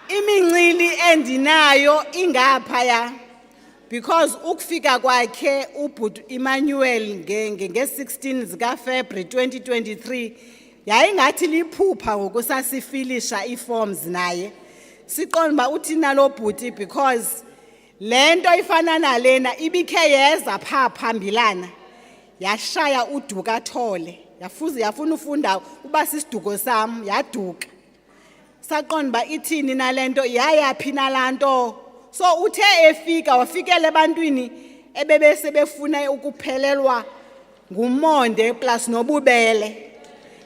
Imincili endinayo ingaphaya because ukufika kwakhe ubhuti Emmanuel nge-16 zikaFebruary 2023 yayingathi liphupha ngokusasifilisha ii-forms naye. Siqonda uba uthina lo bhuti because lento ifana nalena ibikhe yeza phaa phambilana yashaya uduka Thole yafuna ufunda uba sisiduko sam yaduka. Saqonda uba ithini nalento yayaphi nalanto. So uthe efika wafikela ebantwini ebebesebefuna ukuphelelwa ngumonde plus nobubele.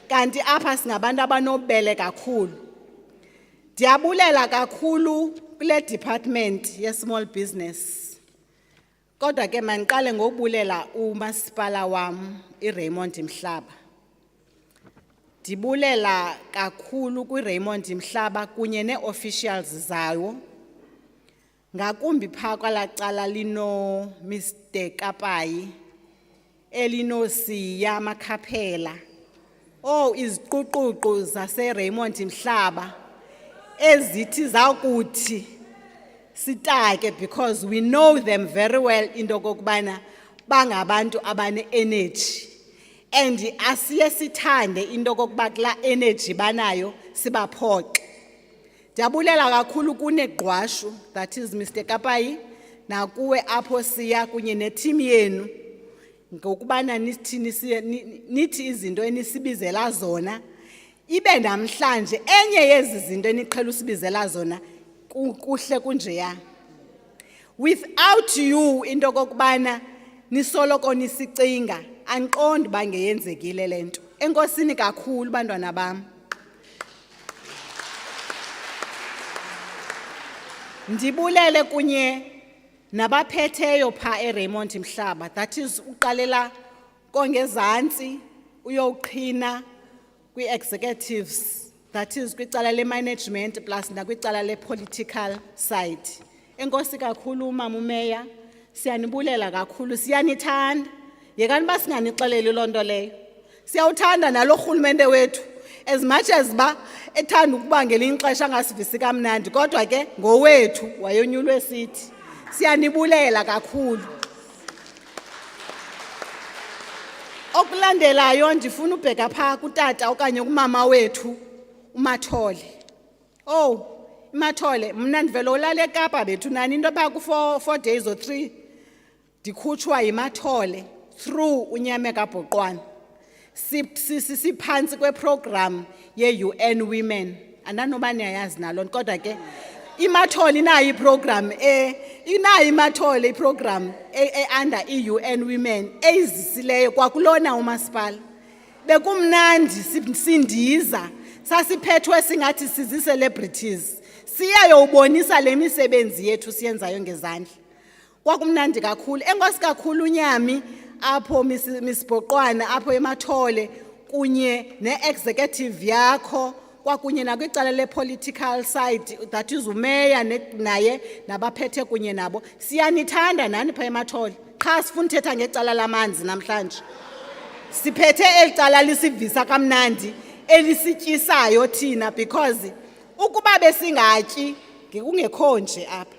Kanti apha singabantu abanobubele kakhulu. Ndiyabulela kakhulu kule department ye-small business. Kodwa ke mandiqale ngokubulela umasipala wam iRaymond Mhlaba. Ndibulela kakhulu kwiRaymond Mhlaba kunye nee-officials zayo. Ngakumbi phaa kwala cala lino Mr. Kapayi, elinosiya Makhaphela. Oh, iziquququ zaseRaymond Mhlaba ezithi zakuthi sitake because we know them very well into kokubana bangabantu abane-energy. And asiye sithande into kokuba kula energy banayo sibaphoxe. Ndiyabulela kakhulu kunegqwashu, that is Mr. Kapayi, nakuwe apho siya kunye neteam yenu ngokubana nithi izinto enisibizela zona ibe namhlanje enye yezi zinto eniqhela usibizela zona kuhle kunjeya. Without you into kokubana nisoloko nisicinga andiqondi uba ngeyenzekile le nto. Enkosini kakhulu bantwana bam. Ndibulele kunye nabaphetheyo phaa eRaymond Mhlaba, that is uqalela kongezantsi uyowuqhina kwi-executives, that is kwicala le-management plus nakwicala le-political side. Enkosi kakhulu umama umeya, siyanibulela kakhulu, siyanithanda. Yekani uba singanixeleli loo nto leyo. Siyawuthanda nalo rhulumente wethu as much as ba ethanda ukuba ngelinye ixesha angasivisi kamnandi, kodwa ke ngowethu wayonyulwe sithi. Siyanibulela kakhulu. Okulandelayo ndifuna ubheka phaa kutata okanye kumama wethu uMathole. Oh, uMathole, mna ndivela ulala eKapa bethu nani into phaa ku-4 days or 3 ndikhutshwa yiMathole through uNyameka Bhoqwane. Siphantsi kweprogram ye-UN Women. Andanoba niyayazi nalo kodwa ke iMathole inayo iprogram inayo iMathole iprogram under i-UN Women eyizisileyo kwakulona umasipala. Bekumnandi sindiza sasiphethwe singathi sizi-celebrities siyayobonisa le misebenzi yethu siyenzayo ngezandla. Kwakumnandi kakhulu. Enkosi kakhulu uNyami apho Miss Bhoqwane apho eMathole kunye ne-executive yakho kwakunye nakwicala le-political side, that is umeya naye nabaphethe kunye nabo. Siyanithanda nani phaa eMathole. Qha sifuna uthetha ngecala lamanzi namhlanje. Siphethe elicala lisivisa kamnandi elisityisayo thina because ukuba besingatyi ngekungekho nje apha.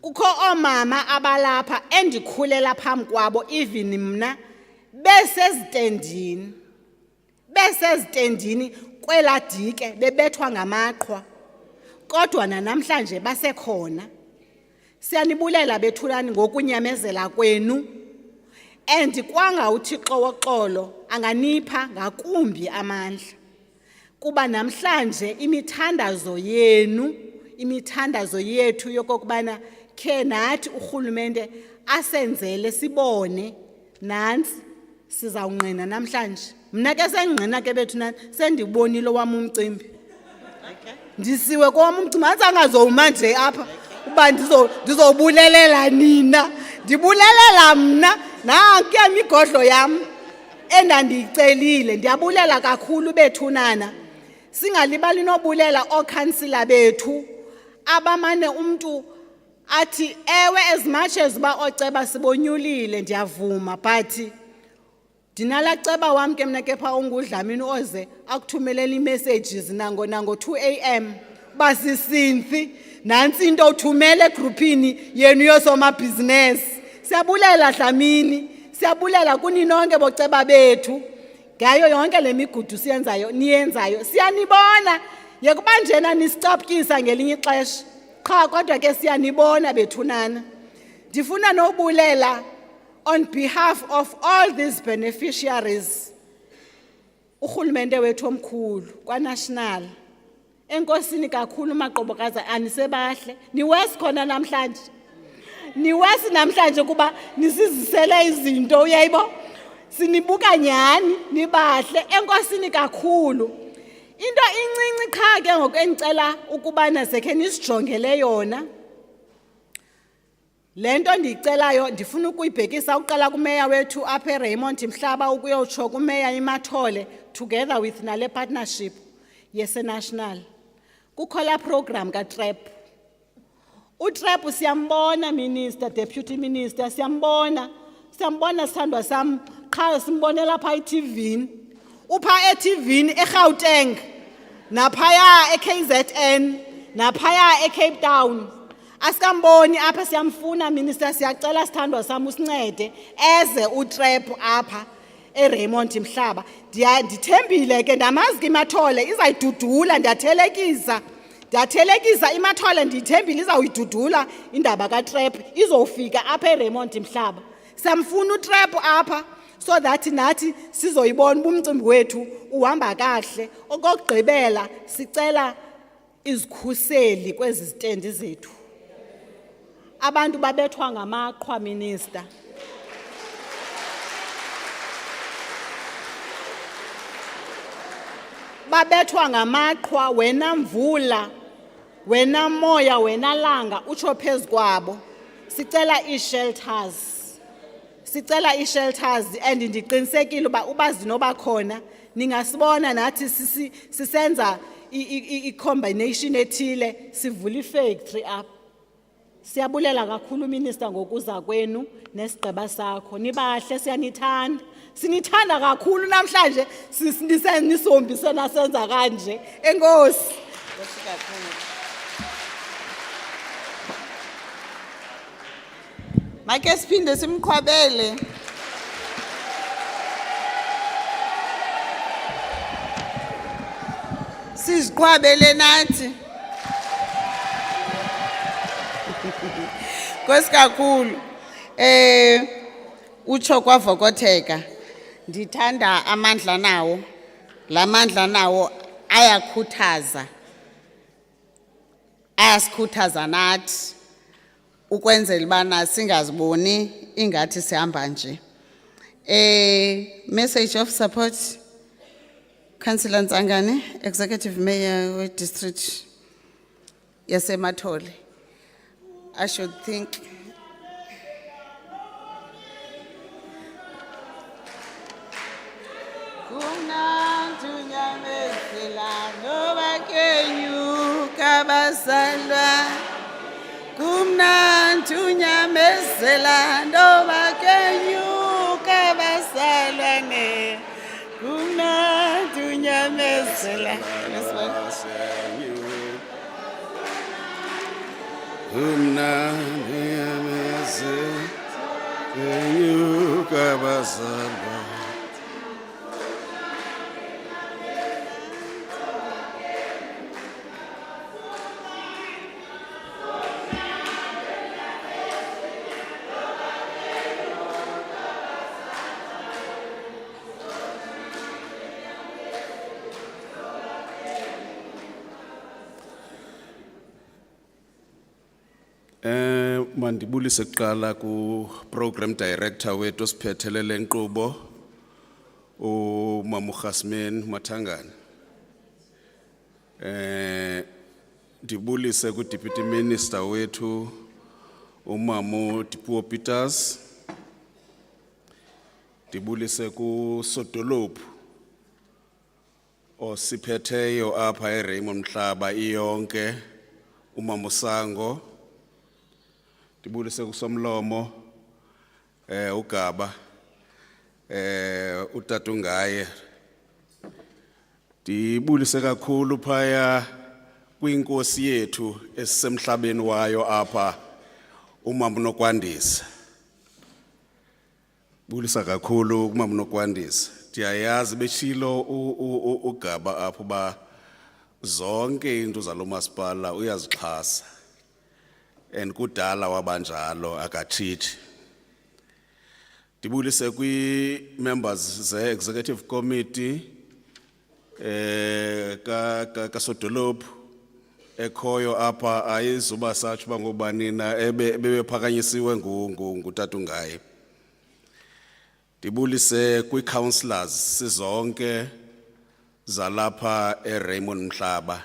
Kukho oomama abalapha endikhulela phambi kwabo even mna besezitendini kwela dike bebethwa ngamaqhwa, kodwa namhlanje basekhona. Siyanibulela bethulani ngokunyamezela kwenu. And kwanga uThixo woxolo anganipha ngakumbi amandla. Kuba namhlanje imithandazo yethu yokokubana khe nathi urhulumente asenzele sibone nansi sizawungqina namhlanje. Mna ke sengqina ke bethunani sendibonile wami umcimbi. Ndisiwe kwami umcimbi angazowuma nje apha uba ndizobulelela nina. Ndibulelela mna nanku imigodlo yam endandiyicelile. Ndiyabulela kakhulu bethunana. Singalibali nobulela okhansila bethu abamane umntu athi ewe as much as ba oceba sibonyulile ndiyavuma but dinalaceba wam ke mna ke pha ungudlamini oze akuthumelela iimessages nango 2 AM basisinthi nansi into uthumele egroupini yenu yosomabhizinesi. Siyabulela Dlamini, siyabulela kuninonke boceba bethu ngayo yonke lemigudu niyenzayo. Siyanibona yekuba njena nisicapukisa ngelinye ixesha qha kodwa ke siyanibona bethunana. Ndifuna nobulela on behalf of all these beneficiaries urhulumente wethu omkhulu kwanational. Enkosini kakhulu maqobokazi anisebahle. Niwesi khona namhlanje. Niwesi namhlanje kuba nisizisele izinto uyayibo. Sinibuka nyani nibahle enkosini kakhulu. Into incinci qha ke ngokwenicela ukubana sekhe nisijongele yona. Lento ndicelayo ndifuna ukuyibhekisa uqala kumeya wethu apha eRaymond Mhlaba ukuyotsho kumeya iMathole together with nale partnership yesenational. Kukho la program kaTrap. UTrap siyambona minister, deputy minister siyambona sithandwa sam qha simbone lapha eTV. Upha eTV eGauteng naphaya eKZN naphaya eCape Town. Asikamboni apha siyamfuna minister siyacela sithandwa sam usincede eze uTrap apha eRaymond Mhlaba. Ndithembile ke ndamazi ke iMathole izayidudula ndiyathelekisa iMathole ndithembile izawuyidudula indaba kaTrap izofika apha eRaymond Mhlaba. Samfuna uTrap apha so that nathi sizoyibona umcimbi wethu uhamba kahle. Okugqibela sicela izikhuseli kwezi zitendi zethu. Abantu babethwa ngamaqhwa minister. Babethwa ngamaqhwa wena mvula wena moya wena langa utsho phezu kwabo. Sicela i-shelters and ndiqinisekile uba zinoba khona ningasibona nathi sisenza i-combination ethile sivula ifactory apha. Siyabulela kakhulu minister ngokuza kwenu nesigqeba sakho. Nibahle siyanithanda. Sinithanda kakhulu namhlanje nisihombi nasenza kanje. Enkosi. Make siphinde simqhwabele. Siziqhwabele nathi. Nkosi kakhulu. Utsho kwavokotheka. Ndithanda amandla nawo. La mandla nawo ayakhuthaza. Ayasikhuthaza nathi. Ukwenzela bana singaziboni ingathi sihamba nje. Message of support. Councillor Ntsangane, Executive Mayor we District yaseMathole. I should think kumnantu nyamezela ndoba kenyuka basalwane kumnantu nyamezela kumnantu nyamezela kenyuka basalwane. mandibulise kuqala ku program director wethu osiphethelele le nkqubo uMama Khasmin Mathangane. Ndibulise ku deputy minister wethu uMama Dipuo Peters. Ndibulise ku Sodolophu osiphetheyo apha eRaymond Mhlaba iyonke uMama Sango. Ndibulise kusomlomo ugaba utata ngaye. Ndibulise kakhulu phaya kwinkosi yethu esisemhlabeni wayo apha uMama Nokwandisa. Bulisa kakhulu kuMama Nokwandisa. Ndiyayazi beshilo ugaba apho ba zonke into zalo masipala uyazixhasa. And kudala wabanjalo akachithi. Ndibulise kwi members ze executive committee ka Sodolophu ekhoyo apha ayizuba satsho bangobanina bebephakanyisiwe ngutata ngaye. Ndibulise kwi councillors sizonke zalapha eRaymond Mhlaba.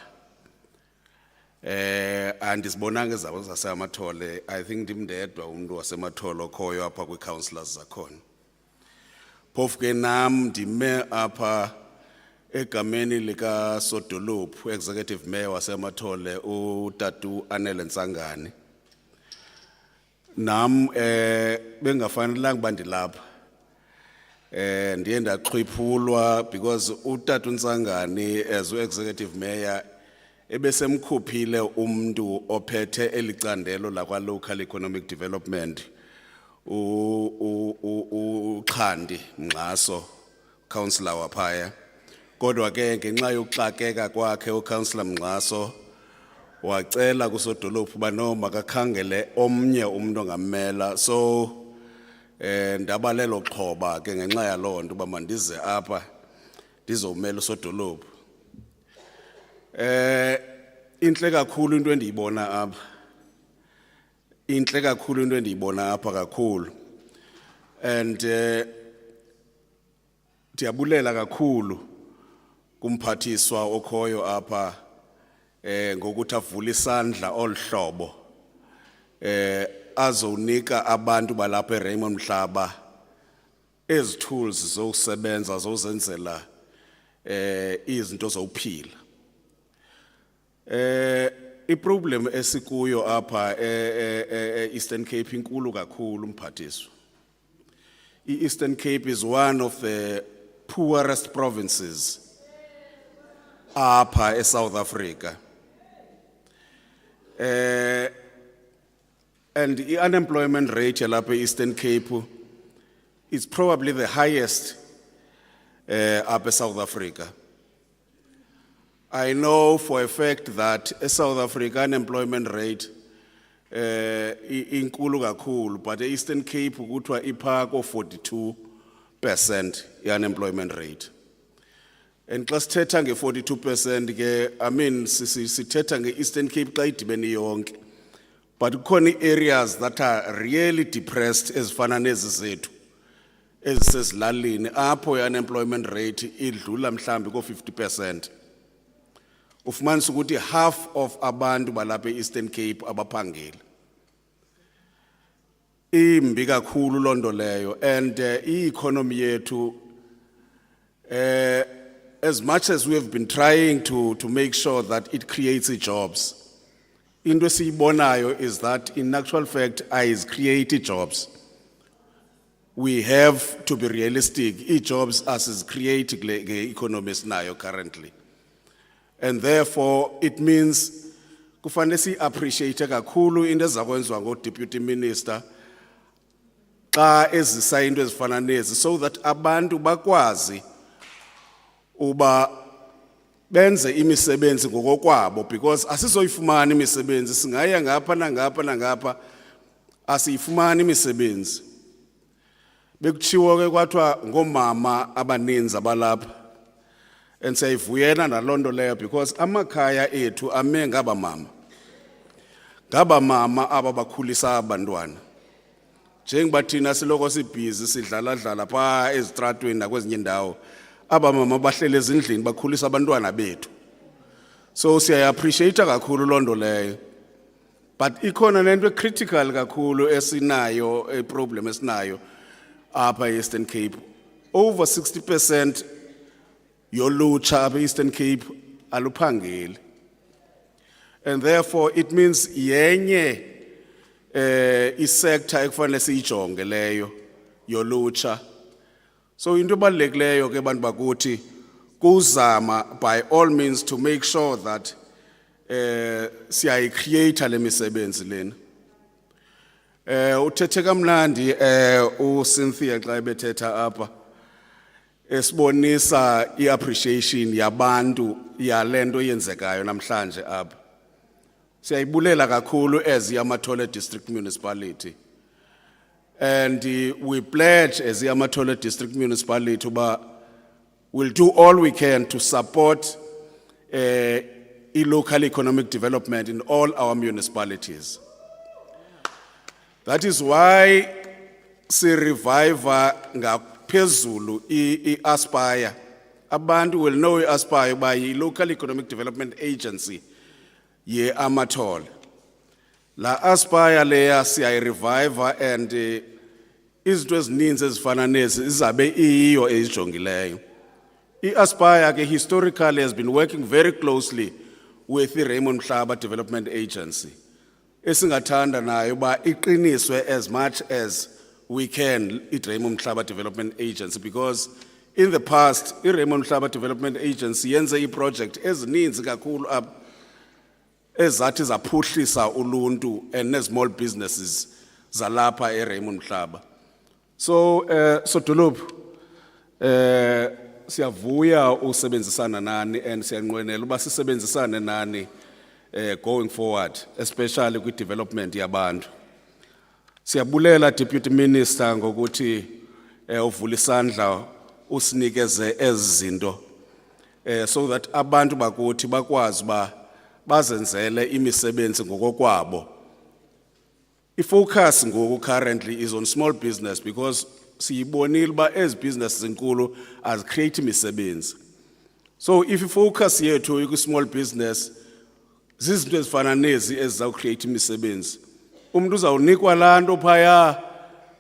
Andisibonanga zabo zasemathole. I think ndimndedwa umuntu wasemathole okhoyo apha kwi councillors zakhona. Phofu ke nam ndime apha egameni lika Sodolophu executive mayor wasemathole utatu Anele Nsangane. Nam bengafanelanga bandilapha. Ndiye ndaqhwiphulwa because utata Nsangane as executive mayor ebesemkhuphile umuntu ophethe elicandelo lakwa local economic development uXhandi Mngxaso councillor waphaya. Kodwa ke ngenxa yokuxakeka kwakhe uCouncillor Mngxaso wacela kuSodolophu banoma kakhangele omnye umuntu ongammela. So ndabalelo xhoba ke ngenxa yaloo nto bamandize apha ndizomela uSodolophu. Inhle kakhulu into endiyibona apha. Inhle kakhulu into endiyibona apha kakhulu. And ndiyabulela kakhulu kumphathiswa okhoyo apha ngokuthi avule isandla olhlobo azowunika abantu balapha eRaymond Mhlaba ezi tools zokusebenza zozenzela izinto zokuphila. I-problem esikuyo apha Eastern Cape inkulu kakhulu mphathiswa. Eastern Cape is one of the poorest provinces apha eSouth Africa. And the unemployment rate lapha Eastern Cape is probably the highest up in South Africa. I know for a fact that South Africa unemployment rate inkulu kakhulu, but the Eastern Cape kuthiwa ipha ko-42% unemployment rate. And xa sithetha nge-42% ke, I mean sithetha nge-Eastern Cape xa idibene yonke. But kukhona areas that are really depressed ezifana nezi zethu ezisezilalini apho i-unemployment rate idlula mhlambi ko-50%. Ufumanisa ukuthi half of abantu balapha eEastern Cape abaphangeli. Imbi kakhulu loo nto leyo. And i-economy yethu as much as we have been trying to make sure that it creates jobs, into esiyibonayo is that in actual fact is create jobs. We have to be realistic. Jobs as is creating the economy now currently. And therefore it means kufanele si appreciate kakhulu into ezakwenziwa ngo-deputy minister xa ezisa into ezifana nezi, so that abantu bakwazi uba benze imisebenzi ngokokwabo, because asizoyifumana imisebenzi singaya ngapha nangapha nangapha asiyifumani imisebenzi. Bekutshiwo ke kwathiwa ngomama abaninzi abalapha. And siyayivuyela naloo nto leyo because amakhaya ethu ame ngaba mama. ngaba mama ababakhulisa abantwana. Njengoba thina siloko sibhizi sidlala pha ezitratweni nakwezinye indawo, aba mama bahlele ezindlini bakhulisa abantwana bethu. So siya appreciate kakhulu londo leyo. But ikhona nento critical kakhulu esinayo, a problem esinayo apha Eastern Cape. Over 60% yolutsha apha Eastern Cape aluphangeli. And therefore it means yenye isector ekufanele siyijonge leyo yolutsha. So into ebalulekileyo ke bantu bakuthi kuzama by all means to make sure that siyayicreate le misebenzi lena. Uthethe kamnandi uCynthia xa ebethetha apha esibonisa iappreciation yabantu yalento yenzekayo namhlanje apha. Siyayibulela kakhulu as iAmathole District Municipality. And we pledge as iAmathole District Municipality uba we'll do all we can to support local economic development in all our municipalities. That is why si revive ngaphezulu iAspire. Abantu will know iAspire by local economic development agency ye Amathole. La Aspire leya siya revive and izinto ezininzi ezifana nezi izabe iyo ezijongileyo. iAspire ke historically has been working very closely with the Raymond Mhlaba Development Agency. Esingathanda nayo ba iqiniswe as much as we can Raymond Mhlaba Development Agency, because in the past Raymond Mhlaba Development Agency yenze iproject ezininzi kakhulu ezathi zaphuhlisa uluntu and small businesses zalapha Raymond Mhlaba. So Dolophu siyavuya usebenzisana nani and siyanqwenela uba sisebenzisane nani going forward, especially with development yabantu. Siyabulela Deputy Minister ngokuthi uvula isandla usinikeze ezizinto so that abantu bakuthi bakwazi ba bazenzele imisebenzi ngokokwabo. Ifocus ngoku currently is on small business because siyibonile ba as businesses ezinkulu as create imisebenzi. So if you focus yethu ku small business, zizinto ezifana nezi ezizaw create imisebenzi. Umuntu uzawunikwa lanto phaya,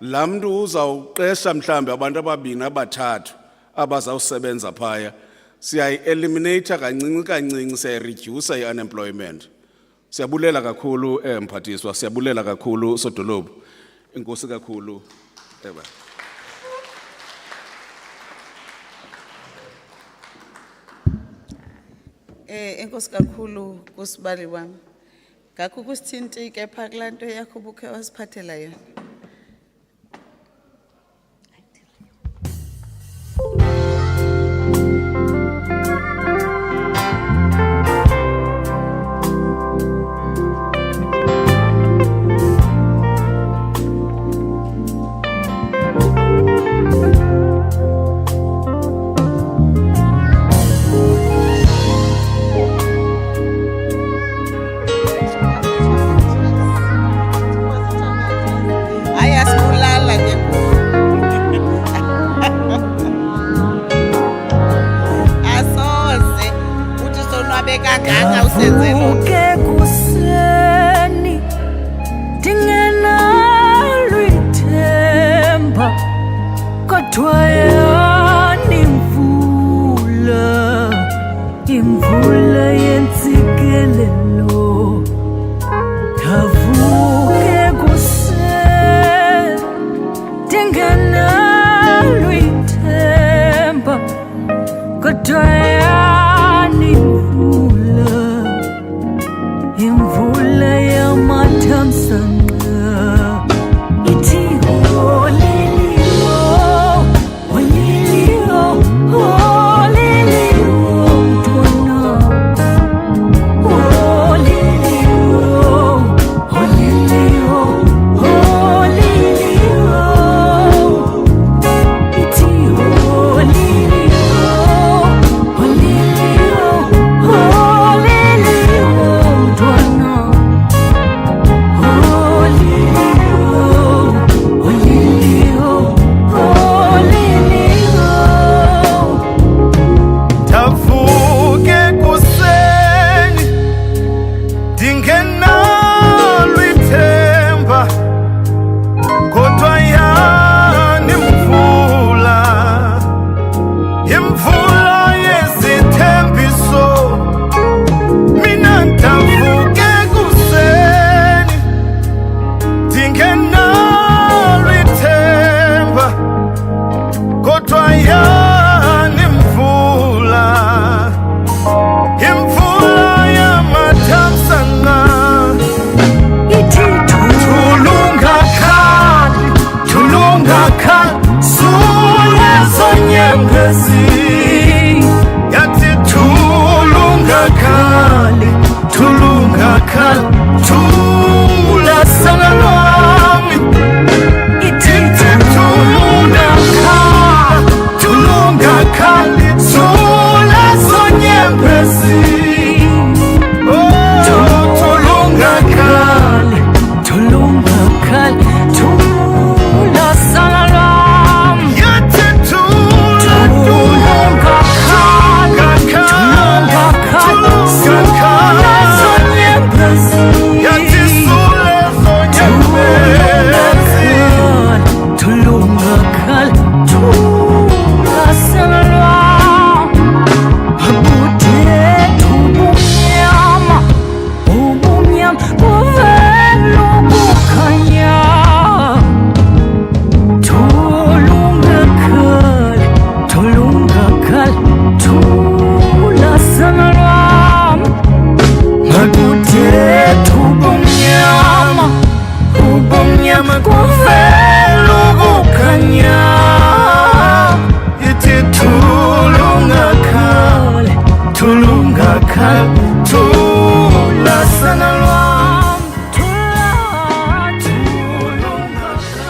lamntu uzawuqesha mhlambe abantu ababini abathathu abazawusebenza phaya. Siya eliminate kancinci siya reduce i-unemployment. Siyabulela kakhulu mphathiswa, siyabulela kakhulu Sodolophu. Inkosi kakhulu. Enkosi kakhulu kusibali wami. Ngakho kusithinti ke pha kulanto yakho ubukhe wasiphathela yona. Uke kuseni tingenalo ithemba kodwa yani imvula yentsikelelo. Avuke kuseni tingenalo ithemba kodwa yani imvula yamathamsanqa ithi holiliyo, holiliyo, holiliyo mntwana, holiliyo, holiliyo, holiliyo ithi holiliyo, holiliyo, holiliyo. ungakhala, thula sana lwam, thula, thula ungakhala,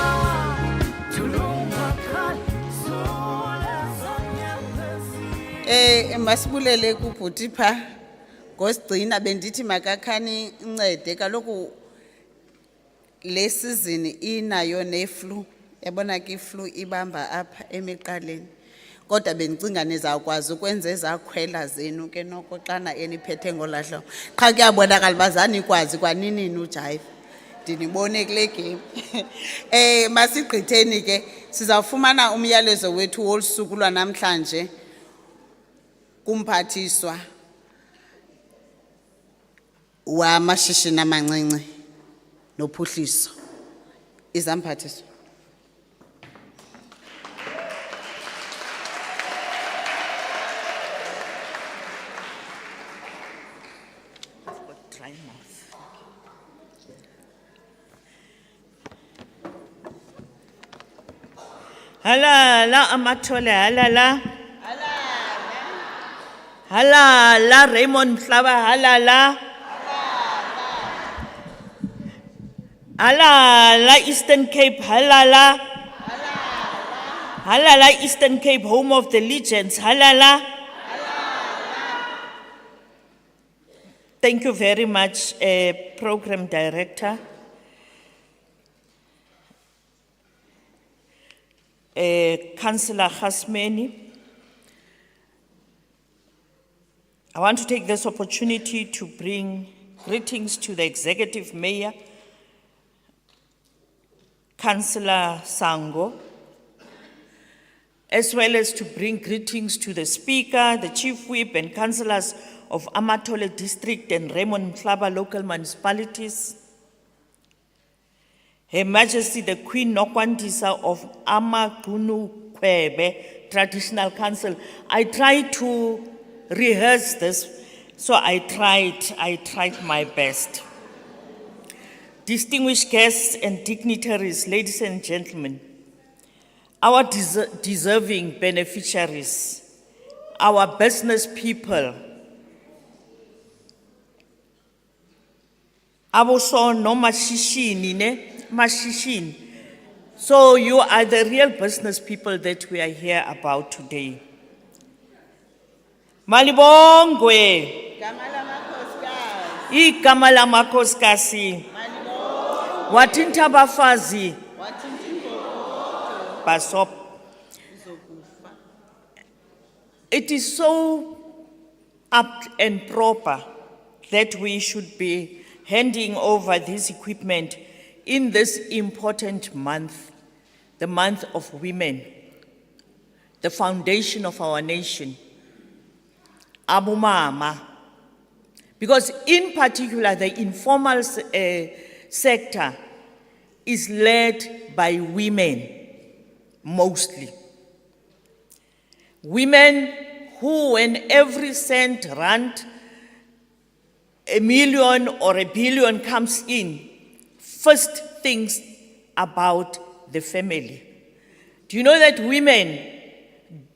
thula zonyembezi. Masibulele kubhuti pha ngosigcina bendithi makakhani incede kaloku le season inayo neflu yabona ke iflu ibamba apha emiqaleni kodwa bendicinga nizawukwazi ukwenza ezakhwela zenu ke noko xana eniphethe ngolahlo qha kuyabonakala bazani ikwazi kwaninini ujive ndinibone kule game masigqitheni ke sizawufumana umyalezo wethu wolusuku lwanamhlanje kumphathiswa wamashishini amancinci nophuhliso izamphathiswa. Halala amathole halala. Halala Raymond Mhlaba halala. Halala Eastern Cape halala. Halala Eastern Cape home of the legends halala. Thank you very much, Program Director. Councillor Khasmeni. I want to take this opportunity to bring greetings to the Executive Mayor, Councillor Sango, as well as to bring greetings to the Speaker, the Chief Whip and Councillors of Amatole District and Raymond Mhlaba local municipalities, Her Majesty the Queen Nokwandisa of Amagunu Kwebe Traditional Council. I tried to rehearse this, so I tried my best. Distinguished guests and dignitaries, ladies and gentlemen, our deserving beneficiaries, our business people, aboso no mashishini ne mashishini. So you are the real business people that we are here about today. Malibongwe. Igama lamakhosikazi. Wathinta abafazi. Basop. It is so apt and proper that we should be handing over this equipment in this important month, the month of women, the foundation of our nation. Abumama. Because in particular, the informal sector is led by women, mostly. Women who, when every cent, rand, a million or a billion comes in, first thinks about the family. Do you know that women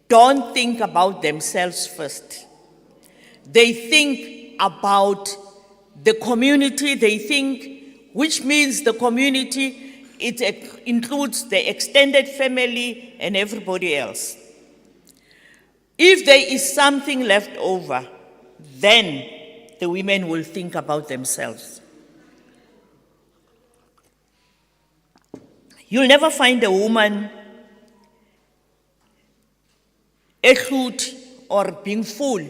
don't think about themselves first? They think about the community, which means the community, it includes the extended family and everybody else. If there is something left over, then the women will think about themselves. You'll never find a woman echut or being full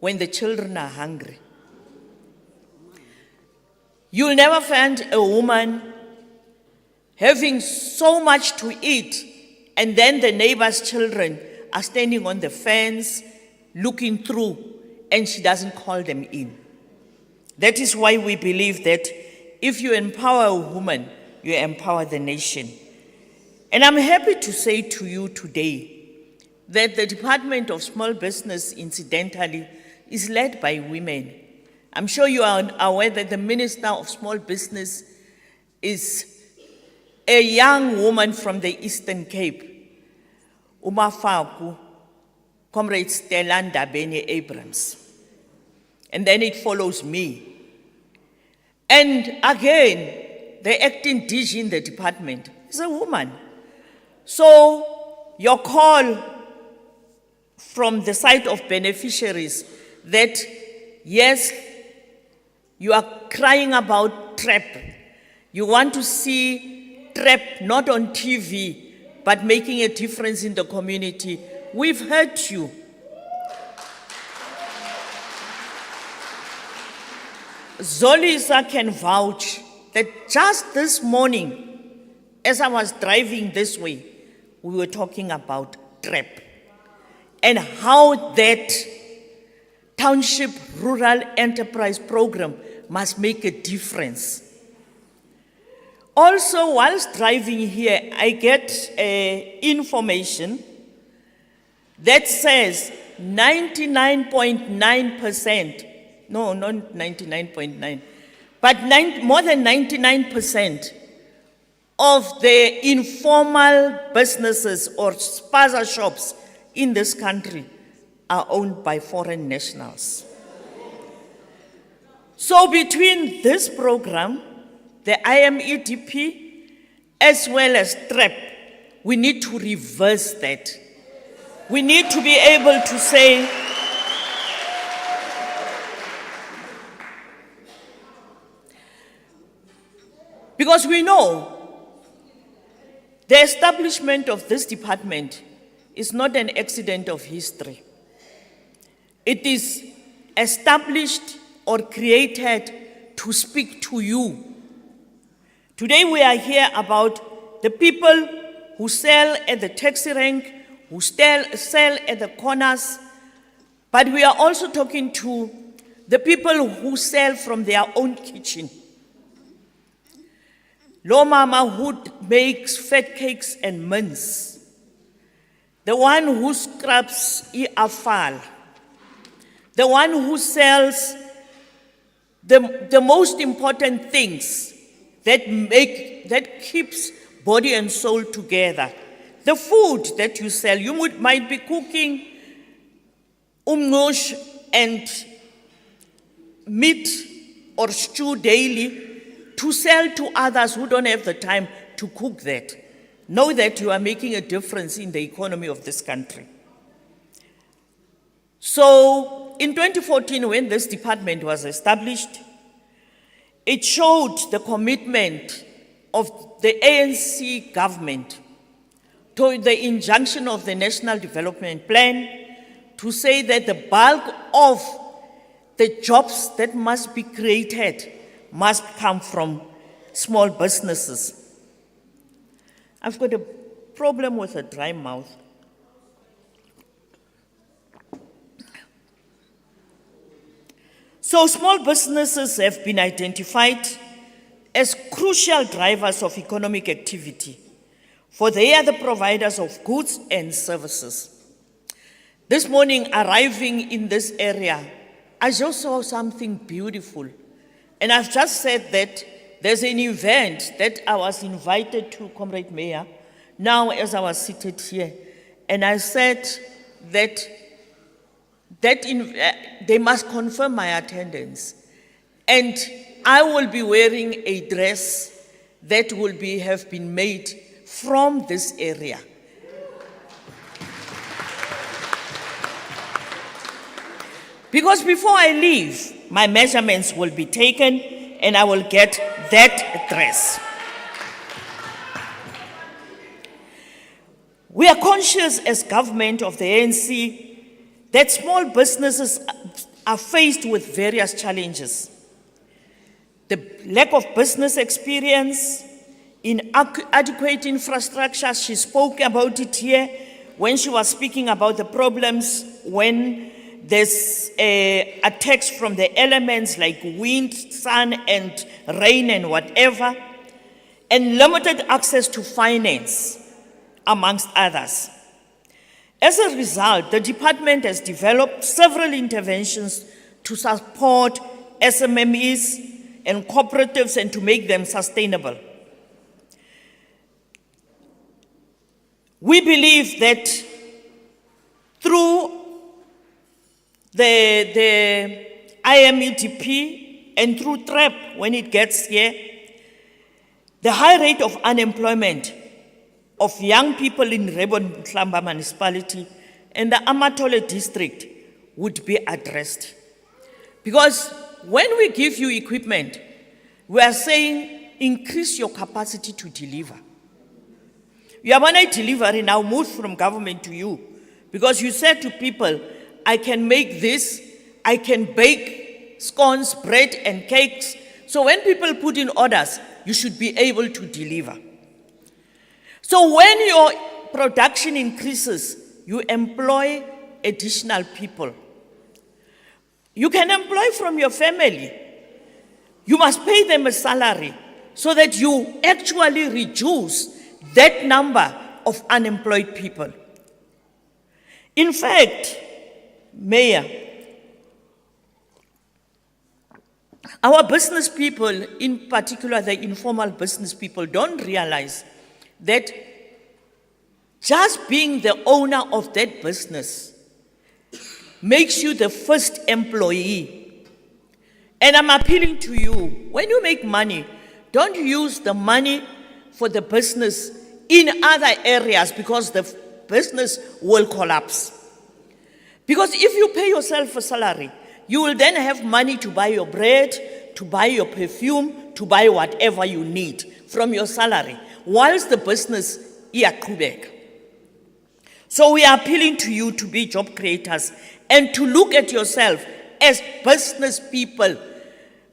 when the children are hungry. You'll never find a woman having so much to eat and then the neighbor's children are standing on the fence looking through and she doesn't call them in. That is why we believe that if you empower a woman, you empower the nation. And I'm happy to say to you today that the Department of Small Business, incidentally, is led by women. I'm sure you are aware that the Minister of Small Business is a young woman from the Eastern Cape, Umafaku, Comrade Stella Ndabeni Abrams. and then it follows me. And again, the acting DG in the department is a woman. So your call from the side of beneficiaries that, yes, you are crying about TRAP. You want to see TRAP not on TV, but making a difference in the community. We've heard you. Zolisa can vouch that just this morning, as I was driving this way, we were talking about TRAP and how that Township Rural Enterprise Program must make a difference. Also, whilst driving here, I get information that says 99.9%, no, not 99.9, but more than 99% of the informal businesses or spaza shops in this country are owned by foreign nationals. So between this program, the IMEDP, as well as TRAP, we need to reverse that. We need to be able to say, because we know the establishment of this department is not an accident of history. It is established or created to speak to you. Today we are here about the people who sell at the taxi rank, who sell at the corners, but we are also talking to the people who sell from their own kitchen. Lo mama who makes fat cakes and mince, the one who scrubs afal, the one who sells the most important things that keeps body and soul together. The food that you sell, you might be cooking umnosh and meat or stew daily to sell to others who don't have the time to cook that. Know that you are making a difference in the economy of this country. So in 2014, when this department was established, it showed the commitment of the ANC government to the injunction of the National Development Plan to say that the bulk of the jobs that must be created must come from small businesses. I've got a problem with a dry mouth. So small businesses have been identified as crucial drivers of economic activity, for they are the providers of goods and services. This morning, arriving in this area, I just saw something beautiful. And I've just said that there's an event that I was invited to, Comrade Mayor, now as I was seated here. And I said that they must confirm my attendance. And I will be wearing a dress that will have been made from this area. Because before I leave, my measurements will be taken and I will get that dress. We are conscious as government of the ANC that small businesses are faced with various challenges. The lack of business experience, inadequate infrastructure, she spoke about it here when she was speaking about the problems when there's attacks from the elements like wind, sun, and rain and whatever, and limited access to finance, amongst others. As a result, the department has developed several interventions to support SMMEs and cooperatives and to make them sustainable. We believe that through the IMEDP and through TRAP when it gets here, the high rate of unemployment of young people in Rebon-Tlamba municipality and the Amatole district would be addressed. Because when we give you equipment, we are saying increase your capacity to deliver. You are when I delivery now moved from government to you because you said to people, I can make this, I can bake scones, bread and cakes. So when people put in orders, you should be able to deliver. So when your production increases, you employ additional people. You can employ from your family. You must pay them a salary so that you actually reduce that number of unemployed people. In fact, Mayor, our business people, in particular the informal business people, don't realize that just being the owner of that business makes you the first employee. And I'm appealing to you, when you make money, don't use the money for the business in other areas because the business will collapse. Because if you pay yourself a salary, you will then have money to buy your bread, to buy your perfume, to buy whatever you need from your salary, whilst the business iyaqhubeka. So we are appealing to you to be job creators and to look at yourself as business people.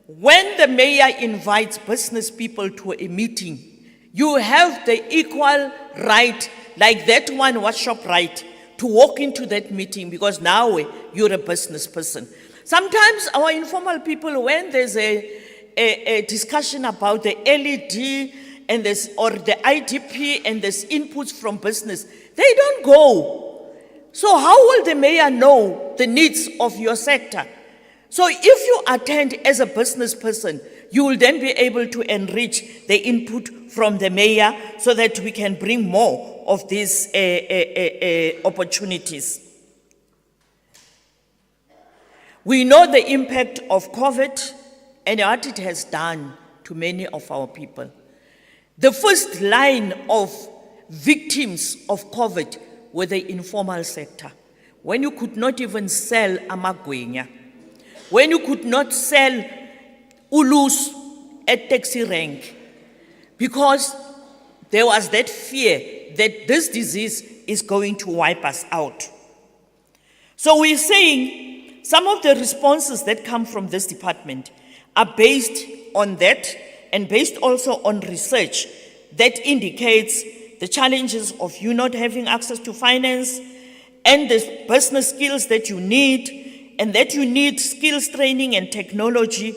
When the mayor invites business people to a meeting, you have the equal right, like that one was ShopRite, to walk into that meeting because now you're a business person. Sometimes our informal people, when there's a discussion about the LED and or the IDP and there's inputs from business, they don't go. So how will the mayor know the needs of your sector? So if you attend as a business person, you will then be able to enrich the input from the mayor so that we can bring more of these opportunities. We know the impact of COVID and what it has done to many of our people. The first line of victims of COVID were the informal sector. When you could not even sell amagwenya, when you could not sell ulus at taxi rank, because there was that fear that this disease is going to wipe us out. So we're saying some of the responses that come from this department are based on that and based also on research that indicates the challenges of you not having access to finance and the business skills that you need, and that you need skills training and technology,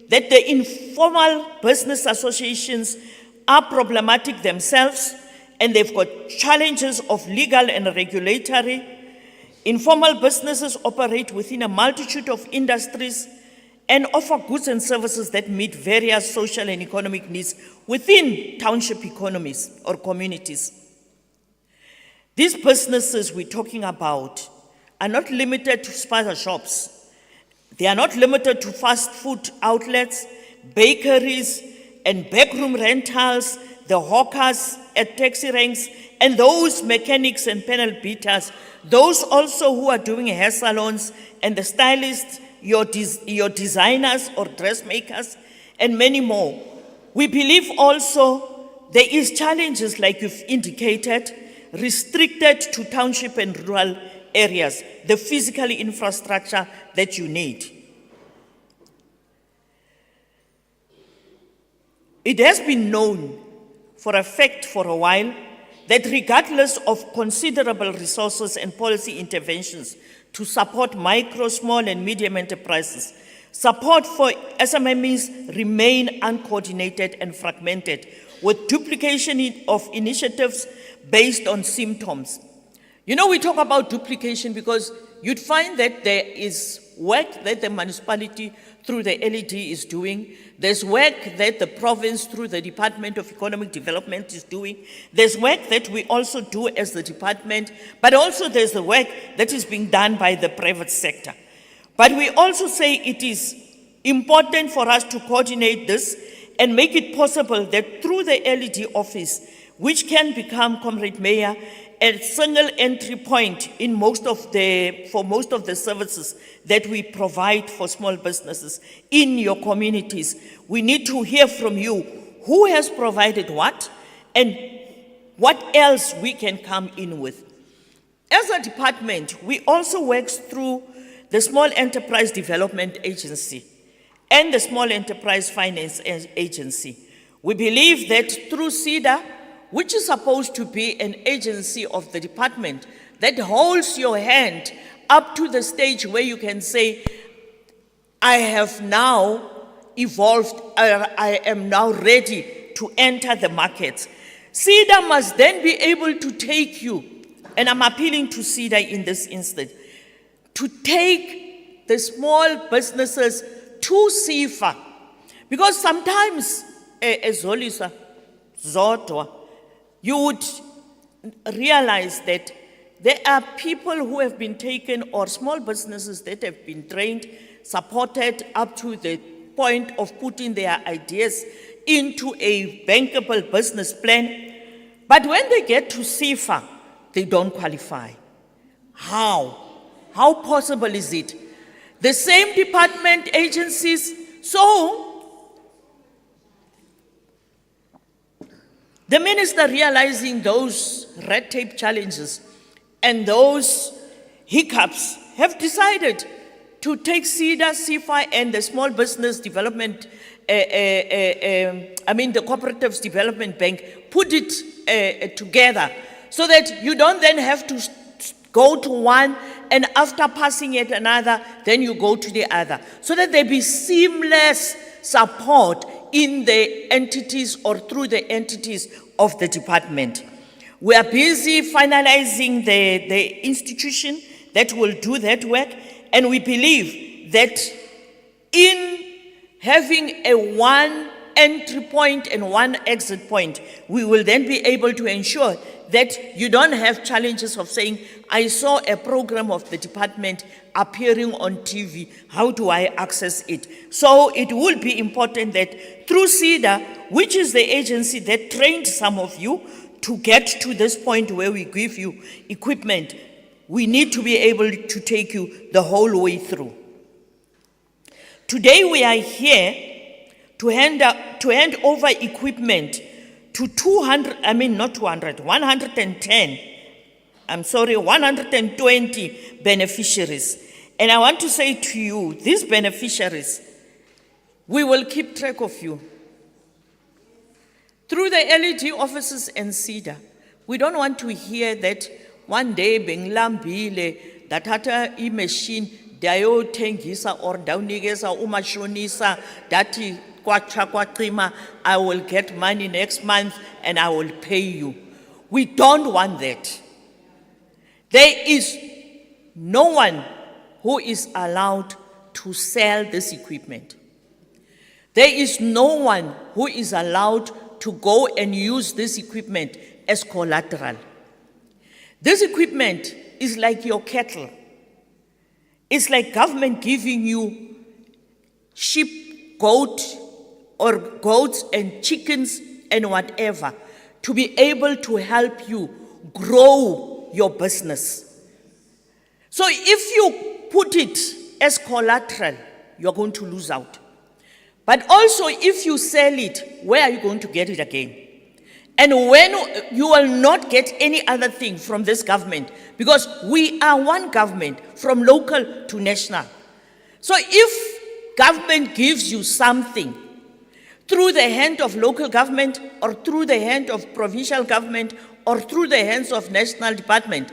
that the informal business associations are problematic themselves, and they've got challenges of legal and regulatory. Informal businesses operate within a multitude of industries and offer goods and services that meet various social and economic needs within township economies or communities. These businesses we're talking about are not limited to spaza shops. They are not limited to fast food outlets, bakeries, and backroom rentals, the hawkers at taxi ranks, and those mechanics and panel beaters, those also who are doing hair salons, and the stylists, your designers or dressmakers, and many more. We believe also there is challenges, like you've indicated, restricted to township and rural areas, the physical infrastructure that you need. It has been known for a fact for a while that regardless of considerable resources and policy interventions to support micro, small and medium enterprises, support for SMMEs remain uncoordinated and fragmented, with duplication of initiatives based on symptoms. You know, we talk about duplication because you'd find that there is work that the municipality through the LED is doing. There's work that the province through the Department of Economic Development is doing. There's work that we also do as the department, but also there's the work that is being done by the private sector. But we also say it is important for us to coordinate this and make it possible that through the LED office, which can become, Comrade Mayor, a single entry point in for most of the services that we provide for small businesses in your communities. We need to hear from you who has provided what and what else we can come in with. As a department, we also work through the Small Enterprise Development Agency and the Small Enterprise Finance Agency. We believe that through CEDA, which is supposed to be an agency of the department that holds your hand up to the stage where you can say, I have now evolved, I am now ready to enter the markets. CEDA must then be able to take you, and I'm appealing to CEDA in this instance, to take the small businesses to CIFA. Because sometimes, as Zolisa, Zodwa, you would realize that there are people who have been taken or small businesses that have been trained, supported up to the point of putting their ideas into a bankable business plan. But when they get to CIFA, they don't qualify. How? How possible is it? The same department agencies, so the minister, realizing those red tape challenges and those hiccups, have decided to take CEDA, CIFA, and the Small Business Development, the Cooperatives Development Bank, put it together so that you don't then have to go to one and after passing it another, then you go to the other. So that there be seamless support in the entities or through the entities of the department. We are busy finalizing the institution that will do that work, and we believe that in having a one entry point and one exit point, we will then be able to ensure that you don't have challenges of saying, I saw a program of the department appearing on TV, how do I access it? So it will be important that through CEDA, which is the agency that trained some of you to get to this point where we give you equipment, we need to be able to take you the whole way through. Today we are here to hand over equipment to 120 beneficiaries. And I want to say to you, these beneficiaries, we will keep track of you. Through the LED offices and CEDA, we don't want to hear that one day benglambile dathatha i-machine dayotengisa or dawunikeza umashonisa dathi kwacha kwaqima, I will get money next month and I will pay you. We don't want that. There is no one who is allowed to sell this equipment. There is no one who is allowed to go and use this equipment as collateral. This equipment is like your cattle. It's like government giving you sheep, goats and chickens and whatever to be able to help you grow your business. So if you put it as collateral, you're going to lose out. But also if you sell it, where are you going to get it again? And when you will not get any other thing from this government, because we are one government from local to national. So if government gives you something through the hand of local government or through the hand of provincial government or through the hands of national department,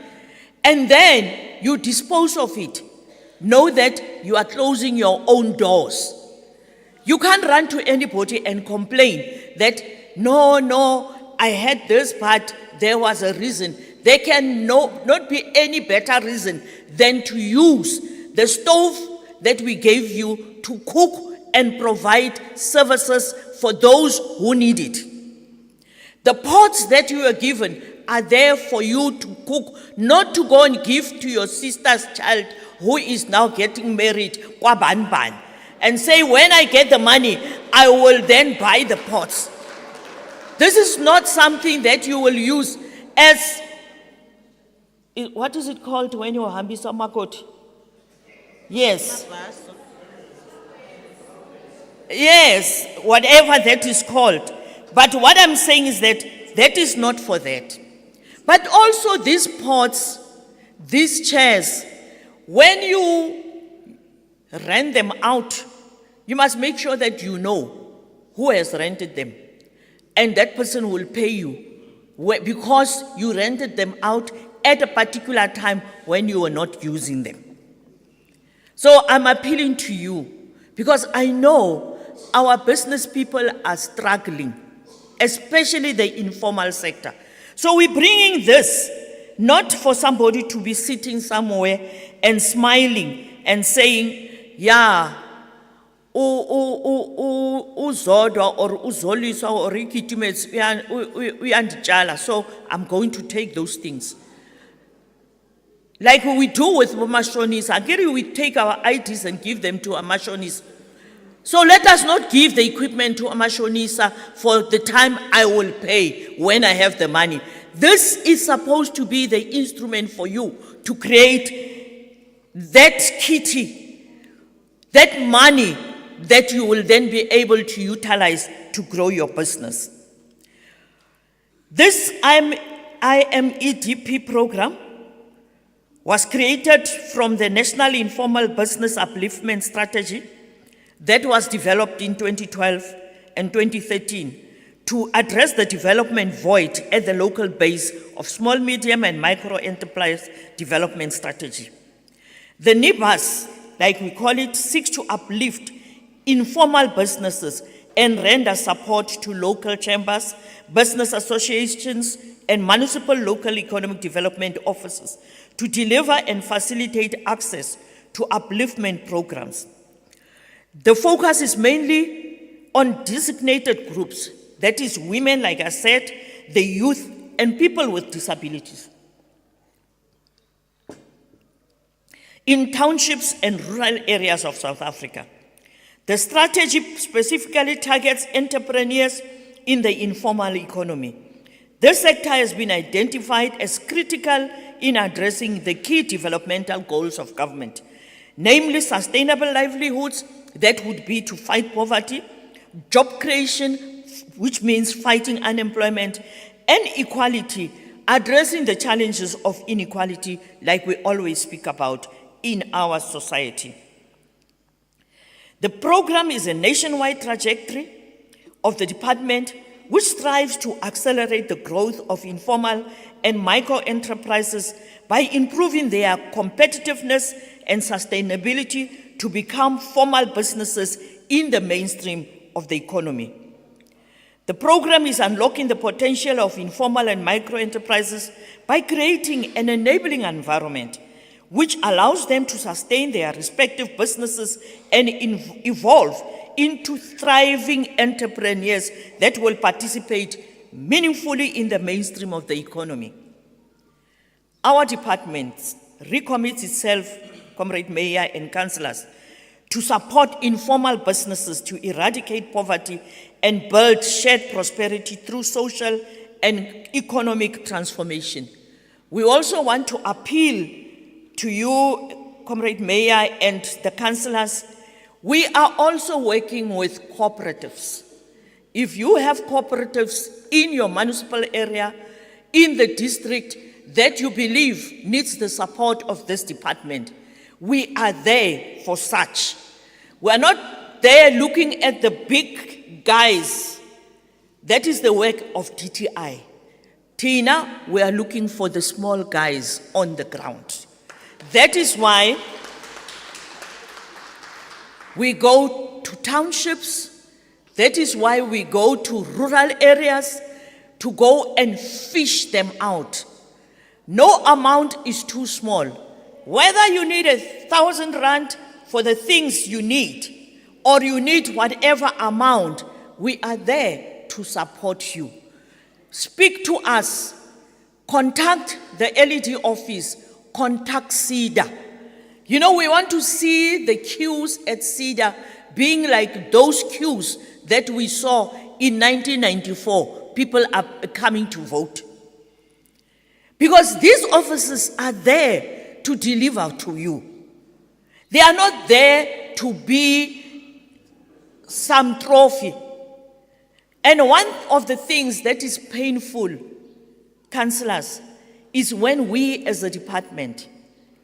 and then you dispose of it, know that you are closing your own doors. You can't run to anybody and complain that, no, I had this, but there was a reason. There can not be any better reason than to use the stove that we gave you to cook and provide services for those who need it. The pots that you are given are there for you to cook, not to go and give to your sister's child who is now getting married, kwa ban, and say, when I get the money, I will then buy the pots. This is not something that you will use as, what is it called when you are hambisa makoti? Yes. Yes, whatever that is called. But what I'm saying is that that is not for that. But also these pots, these chairs, when you rent them out, you must make sure that you know who has rented them. And that person will pay you because you rented them out at a particular time when you were not using them. So I'm appealing to you because I know our business people are struggling, especially the informal sector. So we're bringing this not for somebody to be sitting somewhere and smiling and saying, yeah, uzodwa or uzoliswa or ikitimets uyandijala, so I'm going to take those things. Like we do with Mashonis, again we take our IDs and give them to Mashonis. So let us not give the equipment to Amashonisa for the time I will pay when I have the money. This is supposed to be the instrument for you to create that kitty, that money that you will then be able to utilize to grow your business. This IMEDP program was created from the National Informal Business Upliftment Strategy that was developed in 2012 and 2013 to address the development void at the local base of small, medium, and micro enterprise development strategy. The NIBUS, like we call it, seeks to uplift informal businesses and render support to local chambers, business associations, and municipal local economic development offices to deliver and facilitate access to upliftment programs. The focus is mainly on designated groups, that is women, like I said, the youth, and people with disabilities. In townships and rural areas of South Africa, the strategy specifically targets entrepreneurs in the informal economy. This sector has been identified as critical in addressing the key developmental goals of government, namely sustainable livelihoods, that would be to fight poverty, job creation, which means fighting unemployment, and equality, addressing the challenges of inequality like we always speak about in our society. The program is a nationwide trajectory of the department which strives to accelerate the growth of informal and micro enterprises by improving their competitiveness and sustainability to become formal businesses in the mainstream of the economy. The program is unlocking the potential of informal and micro enterprises by creating an enabling environment which allows them to sustain their respective businesses and evolve into thriving entrepreneurs that will participate meaningfully in the mainstream of the economy. Our department recommits itself, Comrade Mayor and councillors, to support informal businesses to eradicate poverty and build shared prosperity through social and economic transformation. We also want to appeal to you, Comrade Mayor and the councillors. We are also working with cooperatives. If you have cooperatives in your municipal area, in the district that you believe needs the support of this department, we are there for such. We are not there looking at the big guys. That is the work of DTI. Tina, we are looking for the small guys on the ground. That is why we go to townships. That is why we go to rural areas to go and fish them out. No amount is too small. Whether you need 1,000 rand for the things you need, or you need whatever amount, we are there to support you. Speak to us. Contact the LED office. Contact CEDA. You know, we want to see the queues at CEDA being like those queues that we saw in 1994. People are coming to vote. Because these offices are there to deliver to you. They are not there to be some trophy. And one of the things that is painful, councillors, is when we as a department,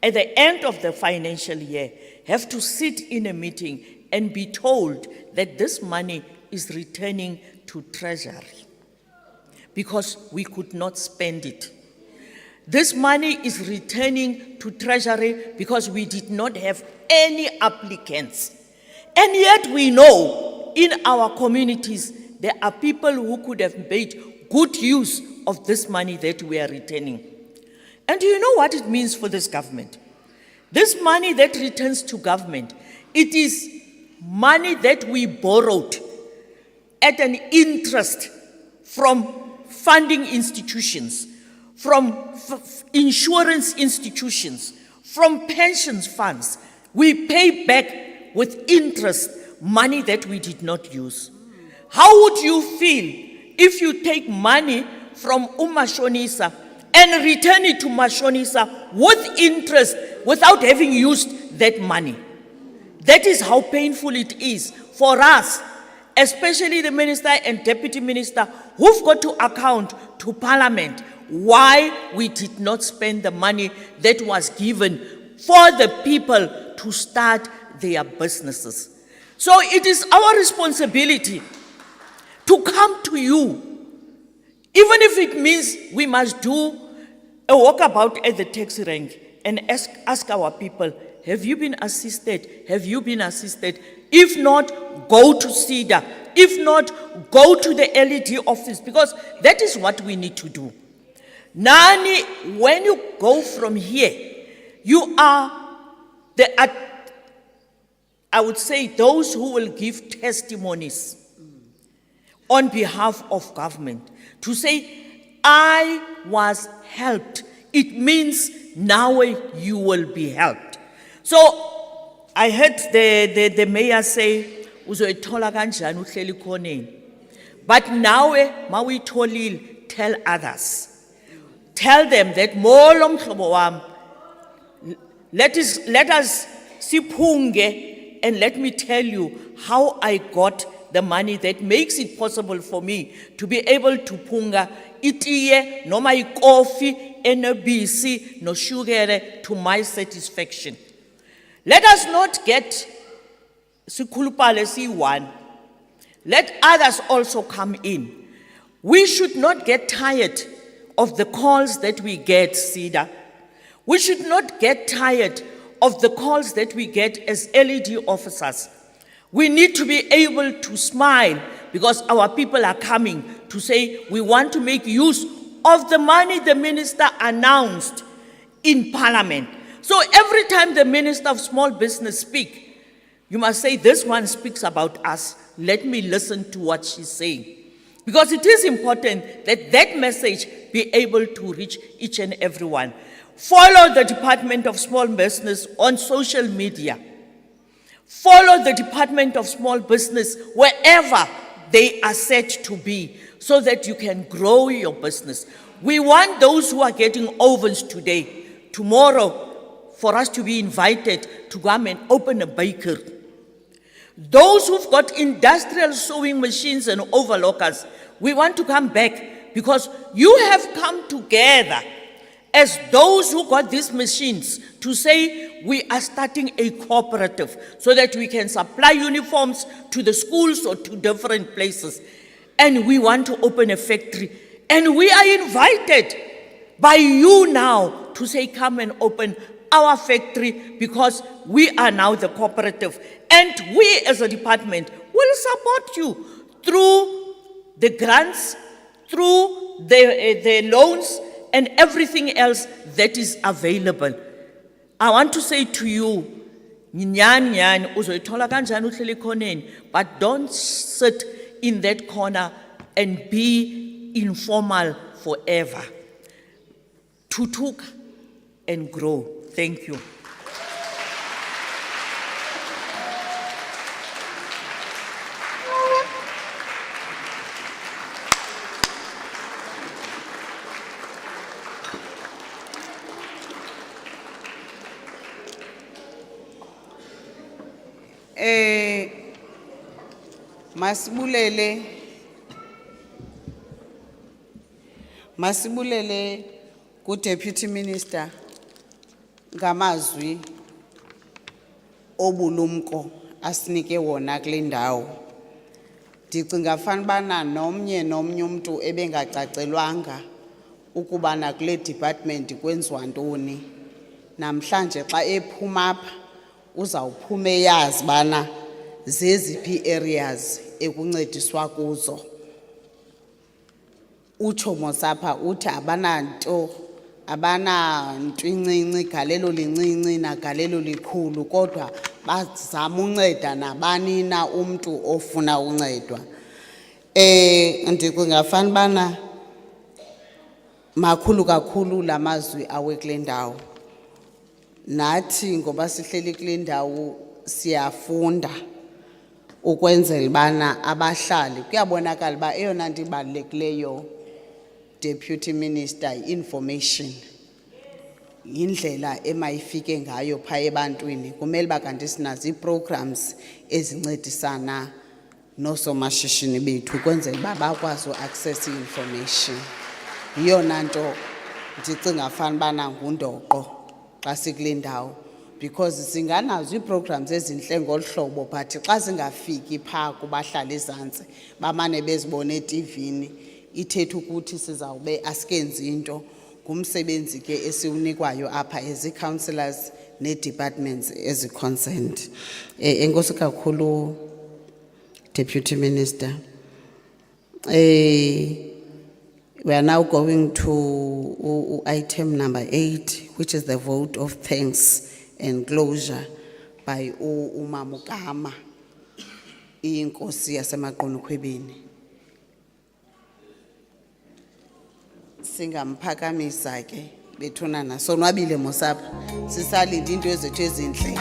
at the end of the financial year, have to sit in a meeting and be told that this money is returning to Treasury because we could not spend it. This money is returning to Treasury because we did not have any applicants. And yet we know in our communities there are people who could have made good use of this money that we are returning. And do you know what it means for this government? This money that returns to government, it is money that we borrowed at an interest from funding institutions, from insurance institutions, from pensions funds. We pay back with interest money that we did not use. How would you feel if you take money from Umashonisa and return it to Mashonisa with interest without having used that money? That is how painful it is for us, especially the minister and deputy minister, who've got to account to Parliament why we did not spend the money that was given for the people to start their businesses. So it is our responsibility to come to you, even if it means we must do a walkabout at the taxi rank and ask our people, have you been assisted? Have you been assisted? If not, go to CEDA. If not, go to the LED office, because that is what we need to do. Nani, when you go from here, you are I would say those who will give testimonies on behalf of government to say, I was helped. It means now you will be helped. So I heard the mayor say, "Uzoyithola kanjani uhleli khoneni?" But now, mawuyitholile, tell others. Tell them that molo mhlobo wami, let us siphunge, and let me tell you how I got the money that makes it possible for me to be able to punga itiye noma ikofi enobisi no sugar to my satisfaction. Let us not get sikhulupale siyi-one. Let others also come in. We should not get tired of the calls that we get, CEDA. We should not get tired of the calls that we get as LED officers. We need to be able to smile because our people are coming to say we want to make use of the money the minister announced in Parliament. So every time the Minister of Small Business speaks, you must say, this one speaks about us. Let me listen to what she's saying. Because it is important that that message be able to reach each and every one. Follow the Department of Small Business on social media. Follow the Department of Small Business wherever they are set to be so that you can grow your business. We want those who are getting ovens today, tomorrow, for us to be invited to come and open a bakery. Those who've got industrial sewing machines and overlockers, we want to come back because you have come together as those who got these machines to say we are starting a cooperative so that we can supply uniforms to the schools or to different places. And we want to open a factory. And we are invited by you now to say, come and open our factory because we are now the cooperative. And we as a department will support you through the grants, through the loans, and everything else that is available. I want to say to you, but don't sit in that corner and be informal forever. Tutuk and grow. Thank you. Masibulele ku Deputy Minister ngamazwi obulumko asinike wona kule ndawo. Ndicinga fanibana nomnye umuntu ebengacacelwanga ukubana kule department kwenziwa ntoni. Namhlanje xa ephuma apha uzawuphuma eyazi bana zeziphi areas ekuncediswa kuzo. Utshomo sapha uthi abananto incinci galelo lincinci nagalelo likhulu kodwa bazama unceda nabani na umuntu ofuna uncedwa. Ndicinga fanibana makhulu kakhulu lamazwi awe kule ndawo. Nathi ngoba sihleli kule ndawo siyafunda ukwenzela bana abahlali kuyabonakala ba eyona nto ibalulekileyo Deputy Minister information. Indlela emayifike ngayo pha ebantwini kumele ba kanti sinazi programs ezincedisana nosomashishini bethu kwenzela ba bakwazi uaccess information. Iyona nto ndicinga fanibana ngundoqo xa sikule ndawo because singanazo iprograms ezinhle ngolhlobo but xa singafiki pha kubahlali ezantsi bamane bezibona eTVini ithethe ukuthi sizawube asikenzi into ngumsebenzi ke esiwunikwayo apha as councillors ne departments as concerned. Enkosi kakhulu Deputy Minister. We are now going to item number 8, which is the vote of thanks and closure by uMamukama inkosi yasemaqonukhwebeni. Singamphakamisa ke bethunana sonwabile mosapha sisalinde into ezethu ezinhle.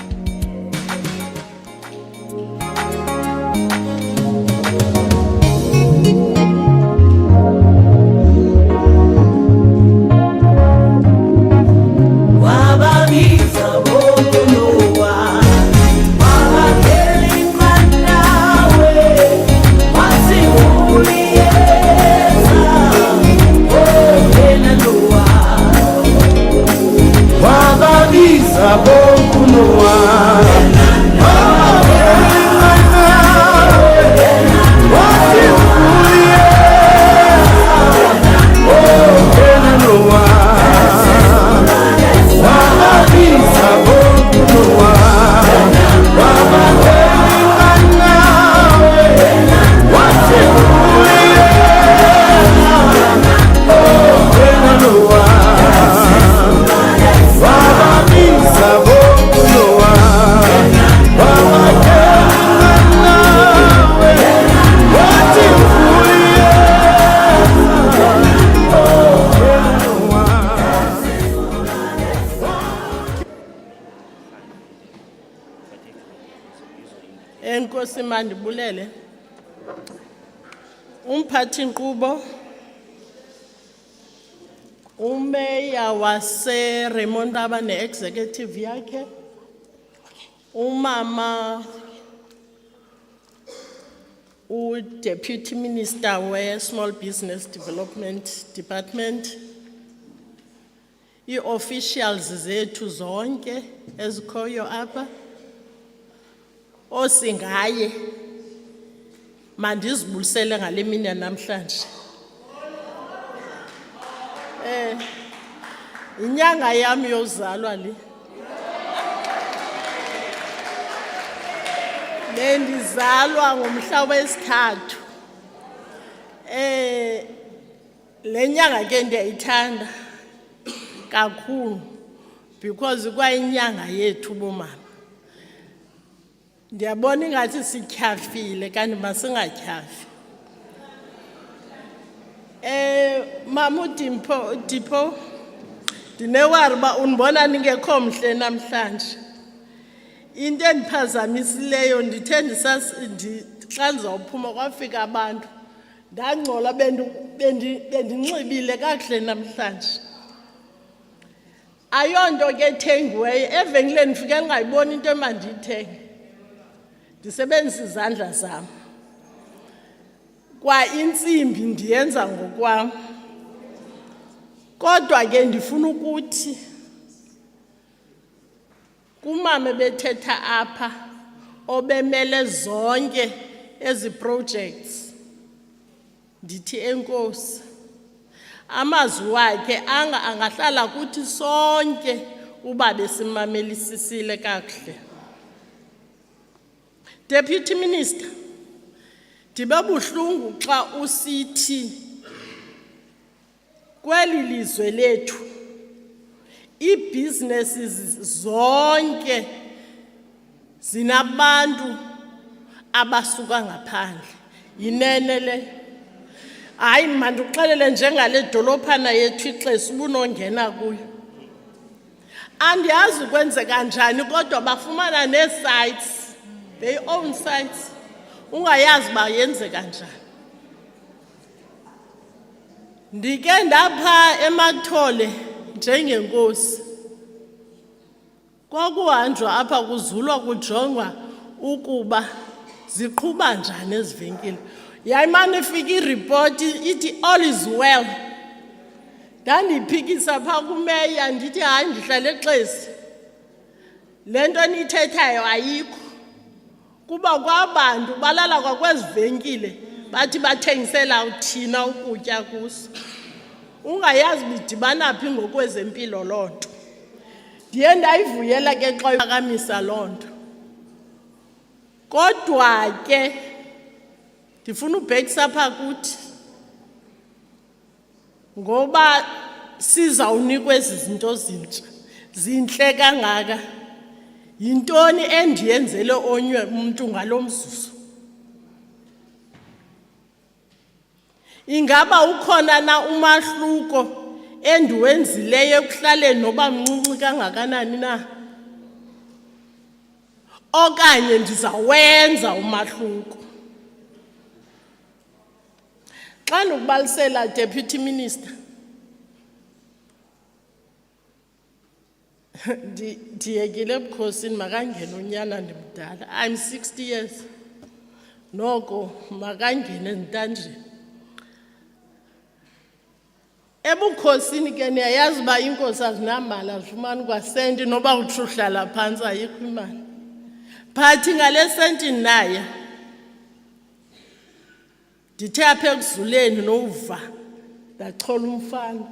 Enkosi mandibulele umphathi nkqubo umeya wase Remontaba ne-executive yakhe umama u-Deputy Minister we-Small Business Development Department i-officials zethu zonke ezikhoyo apha osingaye mandizibulisele ngale mini namhlanje. Inyanga yami yozalwa le. Bendizalwa ngomhla wesithathu. Le nyanga ke ndiyayithanda kakhulu because kwayinyanga yethu bomama. Ndiyabona ingathi sityhafile kanti masingatyhafi. Mama Dipo ndinewari uba undibona ningekho mhle namhlanje. Into endiphazamisileyo ndithe xa ndizawuphuma kwafika abantu ndangcola bendinxibile kakuhle namhlanje. Ayonto ke ethengiweyo evenkileni ndifike ndingayiboni into emandiyithenge. ndisebenzisa izandla zam. Kwa intsimbi ndiyenza ngokwam. Kodwa ke ndifuna ukuthi kumama bethetha apha obemele zonke ezi projects ndithi enkosi amazwi wakhe angahlala kuthi sonke uba besimamelisisile kakuhle. Deputy Minister, ndibe buhlungu xa usithi kweli lizwe lethu i-businesses zonke zinabantu abasuka ngaphandle. Yinene le? Hayi mandikuxelele njengale dolophana yethu iXesi ubunongena kuyo. Andiyazi kwenzeka njani kodwa bafumana nee-sites, they own sites. Ungayazi ba yenzeka njani. Ndike ndapha eMathole njengenkosi. Kwakuhanjwa apha kuzulwa kujongwa ukuba ziqhuba njani ezivenkile. Yayimane ifika ireport ithi all is well. Ndandiphikisa phaa kumeya ndithi hayi ndihlala eXesi. Le nto nithethayo ayikho. Kuba kwabantu balala kwakwezivenkile bathi bathengisela uthina ukutya kuso. Ungayazi bidibana phi ngokwezempilo loo nto. Ndiye ndayivuyela ke xa iphakamisa loo nto. Kodwa ke ndifuna ubhekisa phaa kuthi ngoba sizawunikwa ezi zinto zintsha zintle kangaka. Yintoni endiyenzele onywe umuntu ngalo mzuzu? Ingaba ukhona na umahluko endiwenzileyo ekuhlaleni noba mncinci kangakanani na? Okanye ndizawenza umahluko? Xa ndikubalisela Deputy Minister, ndiyekile ebukhosini makangene unyana ndimdala. I'm 60 years. Noko makangene ntanjeni. Ebukhosini ke niyayazi uba inkosi azinamali azifumani kwasenti noba uthi uhlala phantsi ayikho imali. Phathi ngale senti naye ndithe apha ekuzuleni nova ndachola umfana.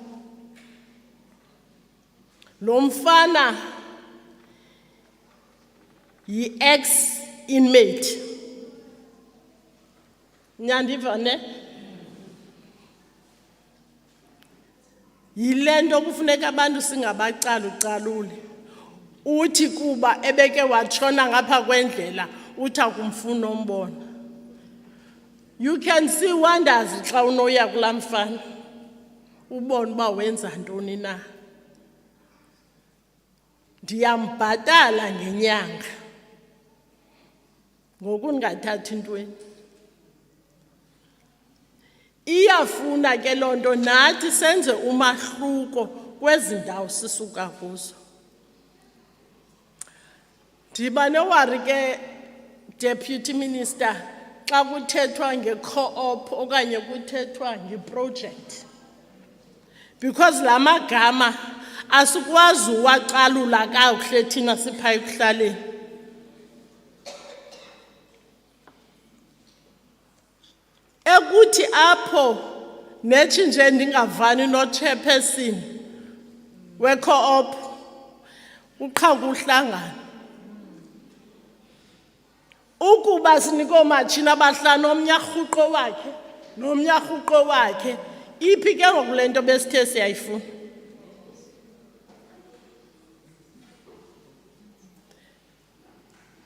Lo mfana yi-ex-inmate. Nyandiva ne? Yile nto kufuneka abantu singabacalucaluli. Uthi kuba ebeke watshona ngapha kwendlela uthi akumfuna umbona. You can see wonders xa unoya kulaa mfana ubone uba wenza ntoni na. Ndiyambhatala ngenyanga ngoku ndingathathi ntweni. Iyafuna ke loo nto nathi senze umahluko kwezi ndawo sisuka kuzo. Ndiba newari ke Deputy Minister xa kuthethwa nge-co-op okanye kuthethwa nge-project. Because la magama asikwazi uwacalula kakuhle thina sipha ekuhlaleni. Ekuthi apho nethi nje ndingavani no-chairperson we-co-op uqhaku uhlangana. Ukuba sinike oomatshini abahlanu omnye arhuqo wakhe nomnye arhuqo wakhe, iphi ke ngoku le nto besithe siyayifuna?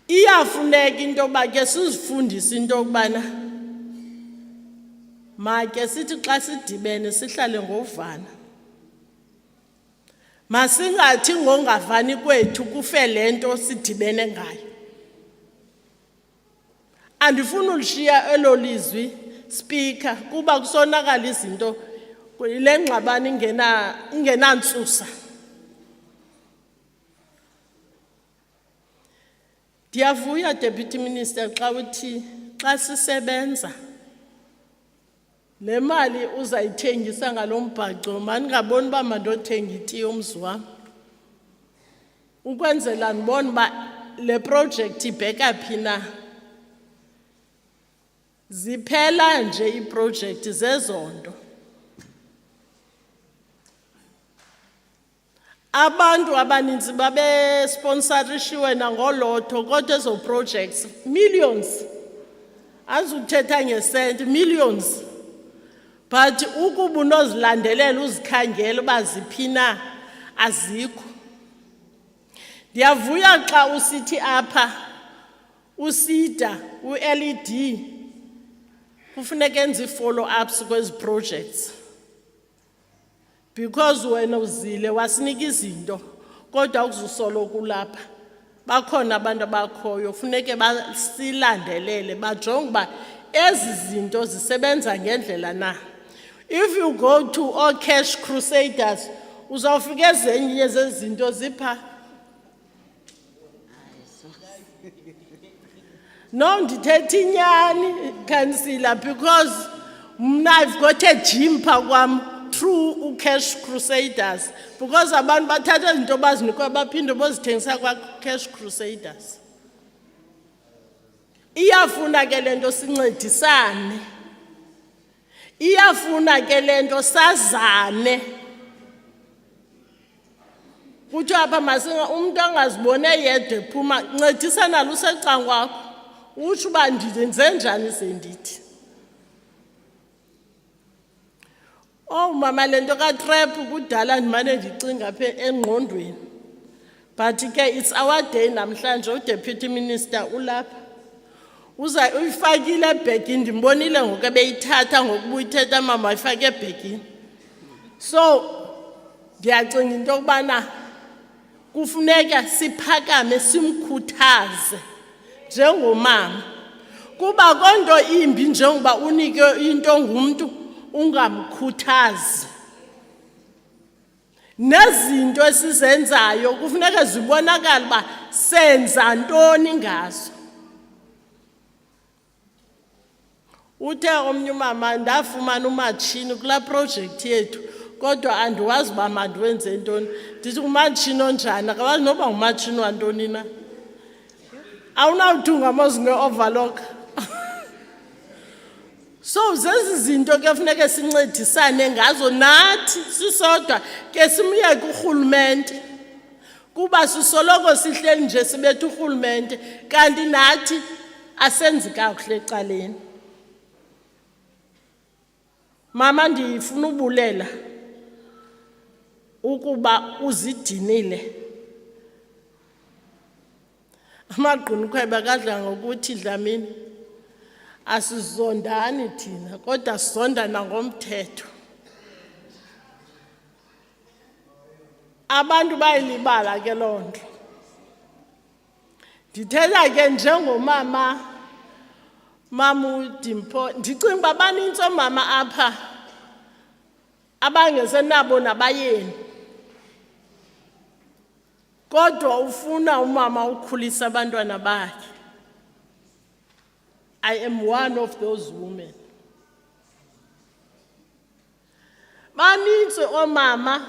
Iyafuneka into yoba ke sizifundise into yokubana make sithi xa sidibene sihlale ngovana. Masingathi ngongavani kwethu kufe le nto sidibene ngayo. Andifuna ulishiya elo lizwi speaker kuba kusonakala izinto le ngxabano ingenantsusa. Ndiyavuya Deputy Minister xa uthi xa sisebenza le mali uzayithengisa ngalombhaco maningaboni ba mandothenga iti yomzi wam ukwenzela ndibone ba le project ibheka phi na ziphela nje iproject zezondo abantu abaninzi babe sponsorishiwe nangolotho kodwa ezo projects millions azuthetha ngesent millions but ukuba unozilandelela uzikhangela baziphina azikho ndiyavuya xa usithi apha usida uLED kufuneka enze follow ups kwezi projects because wena uzile wasinika izinto kodwa ukuzusolo kulapha bakhona abantu abakhoyo funeke basilandelele bajonge ba ezi zinto zisebenza ngendlela na if you go to all cash crusaders uzawufika ezinye zezinto zipha no ndithetha inyani councillor because I've got a gym kwam through cash crusaders because abantu bathatha izinto bazinikwa baphinde bozithengisa kwa cash crusaders iyafuna ke lento sincedisane iyafuna ke lento sazane kuthi apha masinga umuntu angazibone yedwa ephuma ncedisana lusecangwakho utsho uba ndenze njani sendithi oh mama lento ka-trap kudala ndimane ndicinga apha engqondweni but ke it's our day namhlanje uDeputy Minister ulapha uyifakile ebhekini ndimbonile ngoku ebeyithatha ngokubuyithetha mama uyifake ebhekini so ndiyacinga into yokubana kufuneka siphakame simkhuthaze njengomama kuba konto imbi njengoba unike into ngumntu ungamkhuthazi nezinto esizenzayo kufuneka zibonakala ba senza ntoni ngazo uthe omnye umama ndafumana umatshini kula project yethu kodwa andiwazi uba mandiwenze ntoni ndithi umatshini onjani akawazi noba ngumatshini wantoni na awunawuthunga mozi nge-overlock so zezi zinto ke funeke sincedisane ngazo nathi sisodwa ke simyeke urhulumente kuba sisoloko sihleli nje sibethe urhulumente kanti nathi asenzi kakuhle ecaleni mama ndifuna ubulela ukuba uzidinile amaqunqwebe kadla ngokuthi Dlamini asizondani thina kodwa sizondana ngomthetho abantu bayilibala ke lonto ndithetha ke njengomama Dimpo ndicinga babanintsi omama apha abangesenabo nabayeni kodwa ufuna umama ukhulisa abantwana bakhe I am one of those women banintsi omama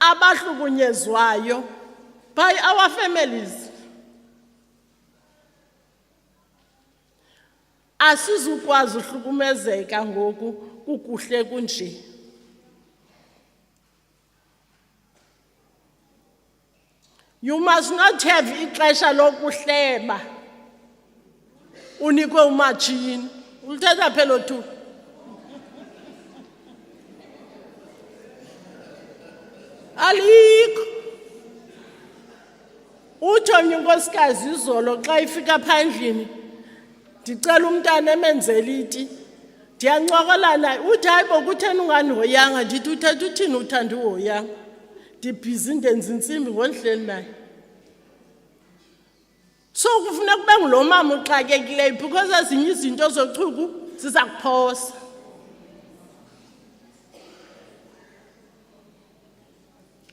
abahlukunyezwayo by our families asizukwazi uhlukumezeka ngoku kukuhle kunje you must not have ixesha lokuhleba unikwe umatshini ulithetha phela tu alikho uthi omnye unkosikazi izolo xa ifika phandlini ndicela umntana emenzele iti ndiyancokola naye uthi hayi bo kutheni ungandihoyanga ndithi uthetha uthini uthanda uhoyanga ndibhizi ndenza intsimbi ngondleli naye so kufuneka kube ngulo mama uxakekileyo because ezinye izinto zochuku ziza kuphosa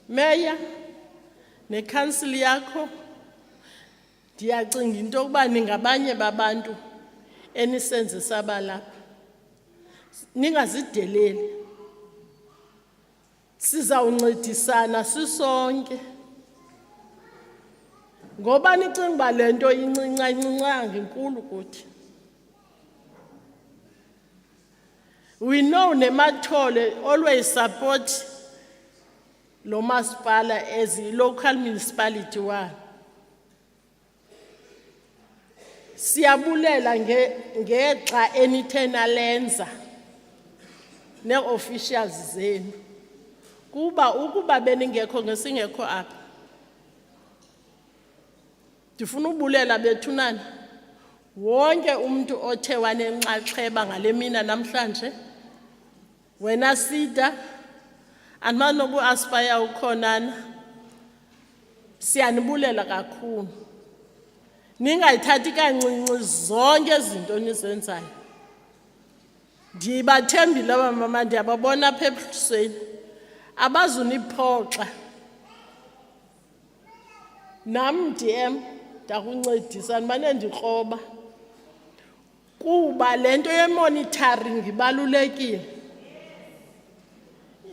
meya necouncil yakho Ndiyacinga into yokuba ningabanye babantu enisenzisa abalapha. Ningazideleli. Sizawuncedisana sisonke. Ngoba nicinga uba le nto incincancanga inkulu kuthi. We know neMathole always support lo masipala as a local municipality one. Siyabulela ngexa enithena lenza ne-officials zenu. Ukuba beningekho ngesingekho apha. Ndifuna ubulela bethunana. Wonke umuntu othe wanenxaxheba ngale mina namhlanje. Wena Sida, andimanobu aspire ukhonana. Siyanibulela kakhulu. Ningayithathi kancinci zonke izinto nizenzayo. Ndibathembile abamama ndiyababona apha ebusweni. Abazuniphoxa. Nam DM ndakuncedisa ndimane ndikroba. Kuba le nto ye-monitoring ibalulekile.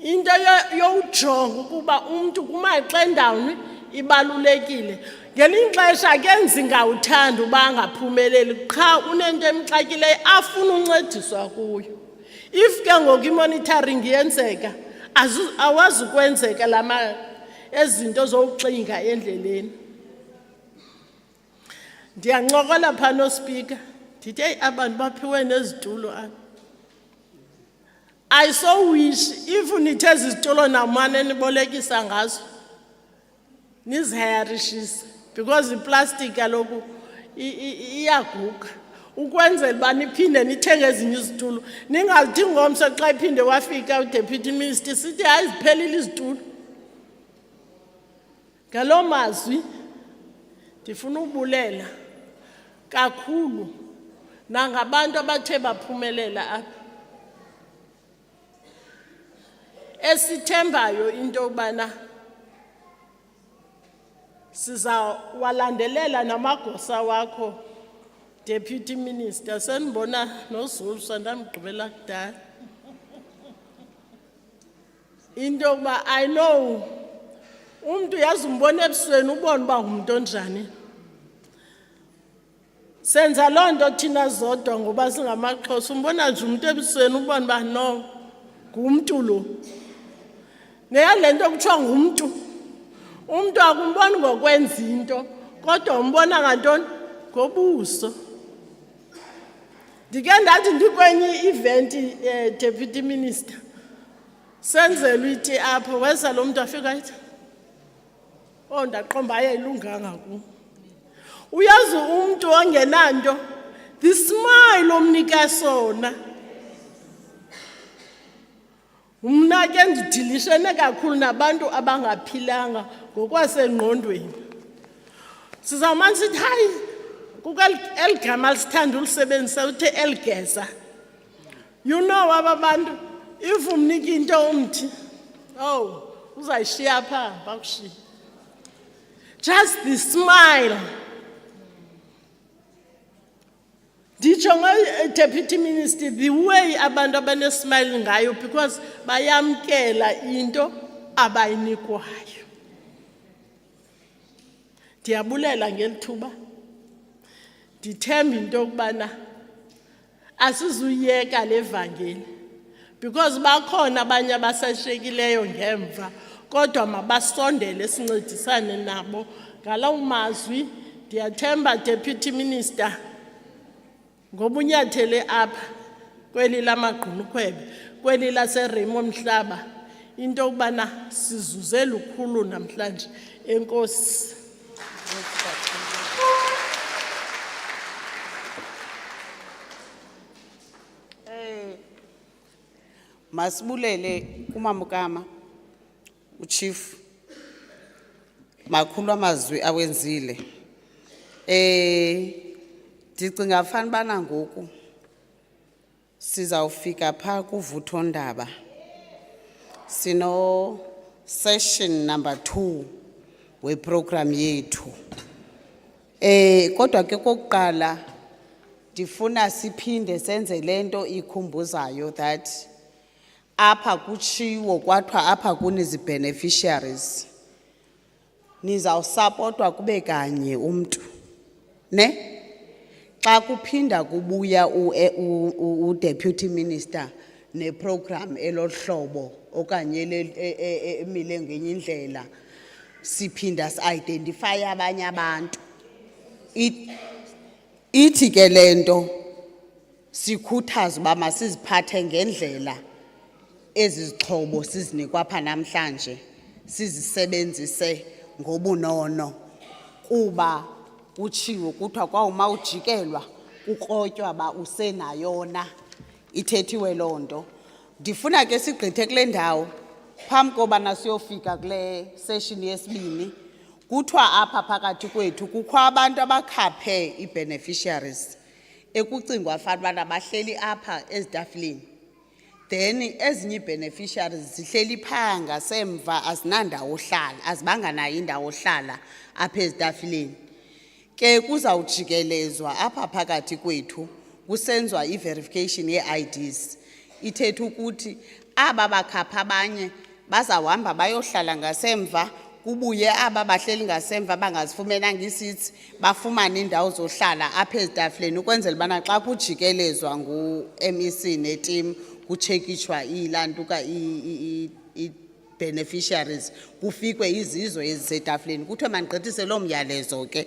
Into yowujonga ukuba umntu kumaxa endawuni ibalulekile. Ngelinye ixesha kenzi ngawuthanda uba angaphumeleli qha unento emxakileyo afuna uncediswa kuyo. If ke ngoku i-monitoring yenzeka awazi ukwenzeka ezinto zokuxinga endleleni. Ndiyancokola phaa noSpeaker. Ndithi hey abantu baphiwe nezitulo apha. I so wish if nithe izitulo namane nibolekisa ngazo nizihayarishise because iplastic kaloku iyaguga. Ukwenzela uba niphinde nithenge ezinye izitulo. Ningathi ngomso xa iphinde wafika uDeputy Minister sithi hayi ziphelile izitulo. Ngalo mazwi ndifuna ubulela kakhulu nangabantu abathe baphumelela apha. Esithembayo into yokubana sizawalandelela namagosa wakho Deputy Minister. Senibona noZulu sandamgqibela kudala. Into yokuba I know umuntu yazi umbona ebusweni ubona uba ngumuntu onjani. Senza loo nto thina zodwa ngoba singamaXhosa. Umbona nje umuntu ebusweni ubona uba no ngumntu lo. Neyale nto kuthiwa ngumntu. Umuntu akumboni ngokwenza into kodwa umbona ngantoni ngobuso. Ndike ndathi ndikwenye event Deputy Minister. Senzelwe iti apho wesa lo muntu afika ayithi ndaqomba ayayilunganga ku. Uyazi umuntu ongenanto the smile omnika sona. Mna ke ndidilishene kakhulu nabantu abangaphilanga ngokwasengqondweni. Sizawumane sithi hayi eligama lisithanda ulisebenzisa uthe eligeza. You know ababantu if umnika into umthi uzayishiya pha bakushiya. Just the smile. Nditsho Deputy Minister the way abantu abanesmile ngayo because bayamkela into abayinikwayo. Ndiyabulela ngelithuba. Ndithemba into yokubana asizuyeka levangeli because bakhona abanye abasashekileyo ngemva kodwa mabasondele sincedisane nabo. Ngalawo mazwi ndiyathemba Deputy Minister ngoba unyathele apha kweli lamagqunukhwebe kweli laseRemo Mhlaba into yokubana sizuze lukhulu namhlanje. Enkosi. Masibulele kumamukama uChief makhulu amazwi awenzile. Ndicinga fana bana ngoku sizawufika pha kuvutho ndaba. Sino session number 2 we program yethu. Kodwa ke kokuqala ndifuna siphinde senze lento ikhumbuzayo that apha kutshiwo kwathiwa apha kuni beneficiaries nizawusapotwa kube kanye umuntu ne xa kuphinda kubuya u-deputy minister ne-program elohlobo okanye emile ngenye indlela siphinda si-identify abanye abantu ithi ke lento sikhuthaza uba masiziphathe ngendlela ezi zixhobo sizinikwa apha namhlanje sizisebenzise ngobunono kuba utshiwo kuthiwa kwawuma ujikelwa ukrotywa ba usenayona ithethiwe loo nto ndifuna ke sigqithe kule ndawo phambi kobana siyofika kule session yesibini kuthiwa apha phakathi kwethu kukho abantu abakhaphe i-beneficiaries ekucingwa fanele ubana bahleli apha ezitafileni then ezinye ii-beneficiaries zihleli phaa ngasemva azinandawo ohlala azibanga nayo indawo ohlala apha ezitafileni ke kuzawujikelezwa apha phakathi kwethu kusenziwa i-verification yee-IDs ithetha ukuthi aba bakhapha abanye bazawuhamba bayohlala ngasemva kubuye aba bahleli ngasemva bangazifumenanga ii-seats bafumane indawo zohlala apha ezitafileni ukwenzela ubana xa kujikelezwa ngu-MEC netim kutshekishwa ilantuka i-beneficiaries kufikwe izizo ezisetafileni kuthiwe mandigqithise loo myalezo ke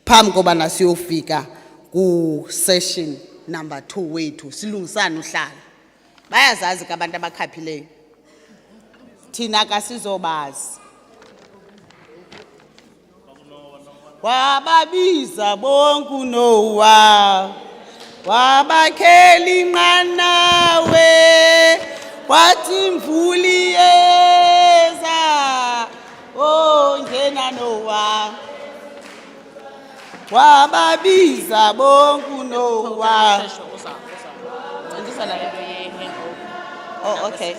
phambi kobana siyofika ku-session number 2 wethu silungisane uhlala bayazazi ke abantu abakhaphileyo thina kasizobazi wababiza bonke uNoah wabakhela inqanawe wathi imvula iyeza ngena Noah wababiza bonke uNoah oh okay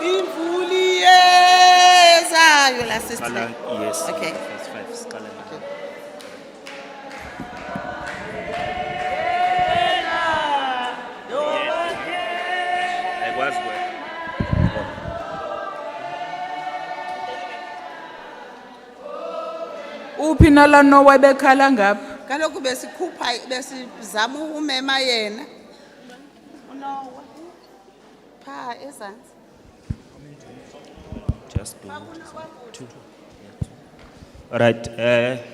imvula iyeza yola sister Yes. okay Verse 5. Scala. Likewise, uphi nala Noah bekhala ngapha kaloku besikhupha besizama umema yena uNoah pha ezantsi just two. All right.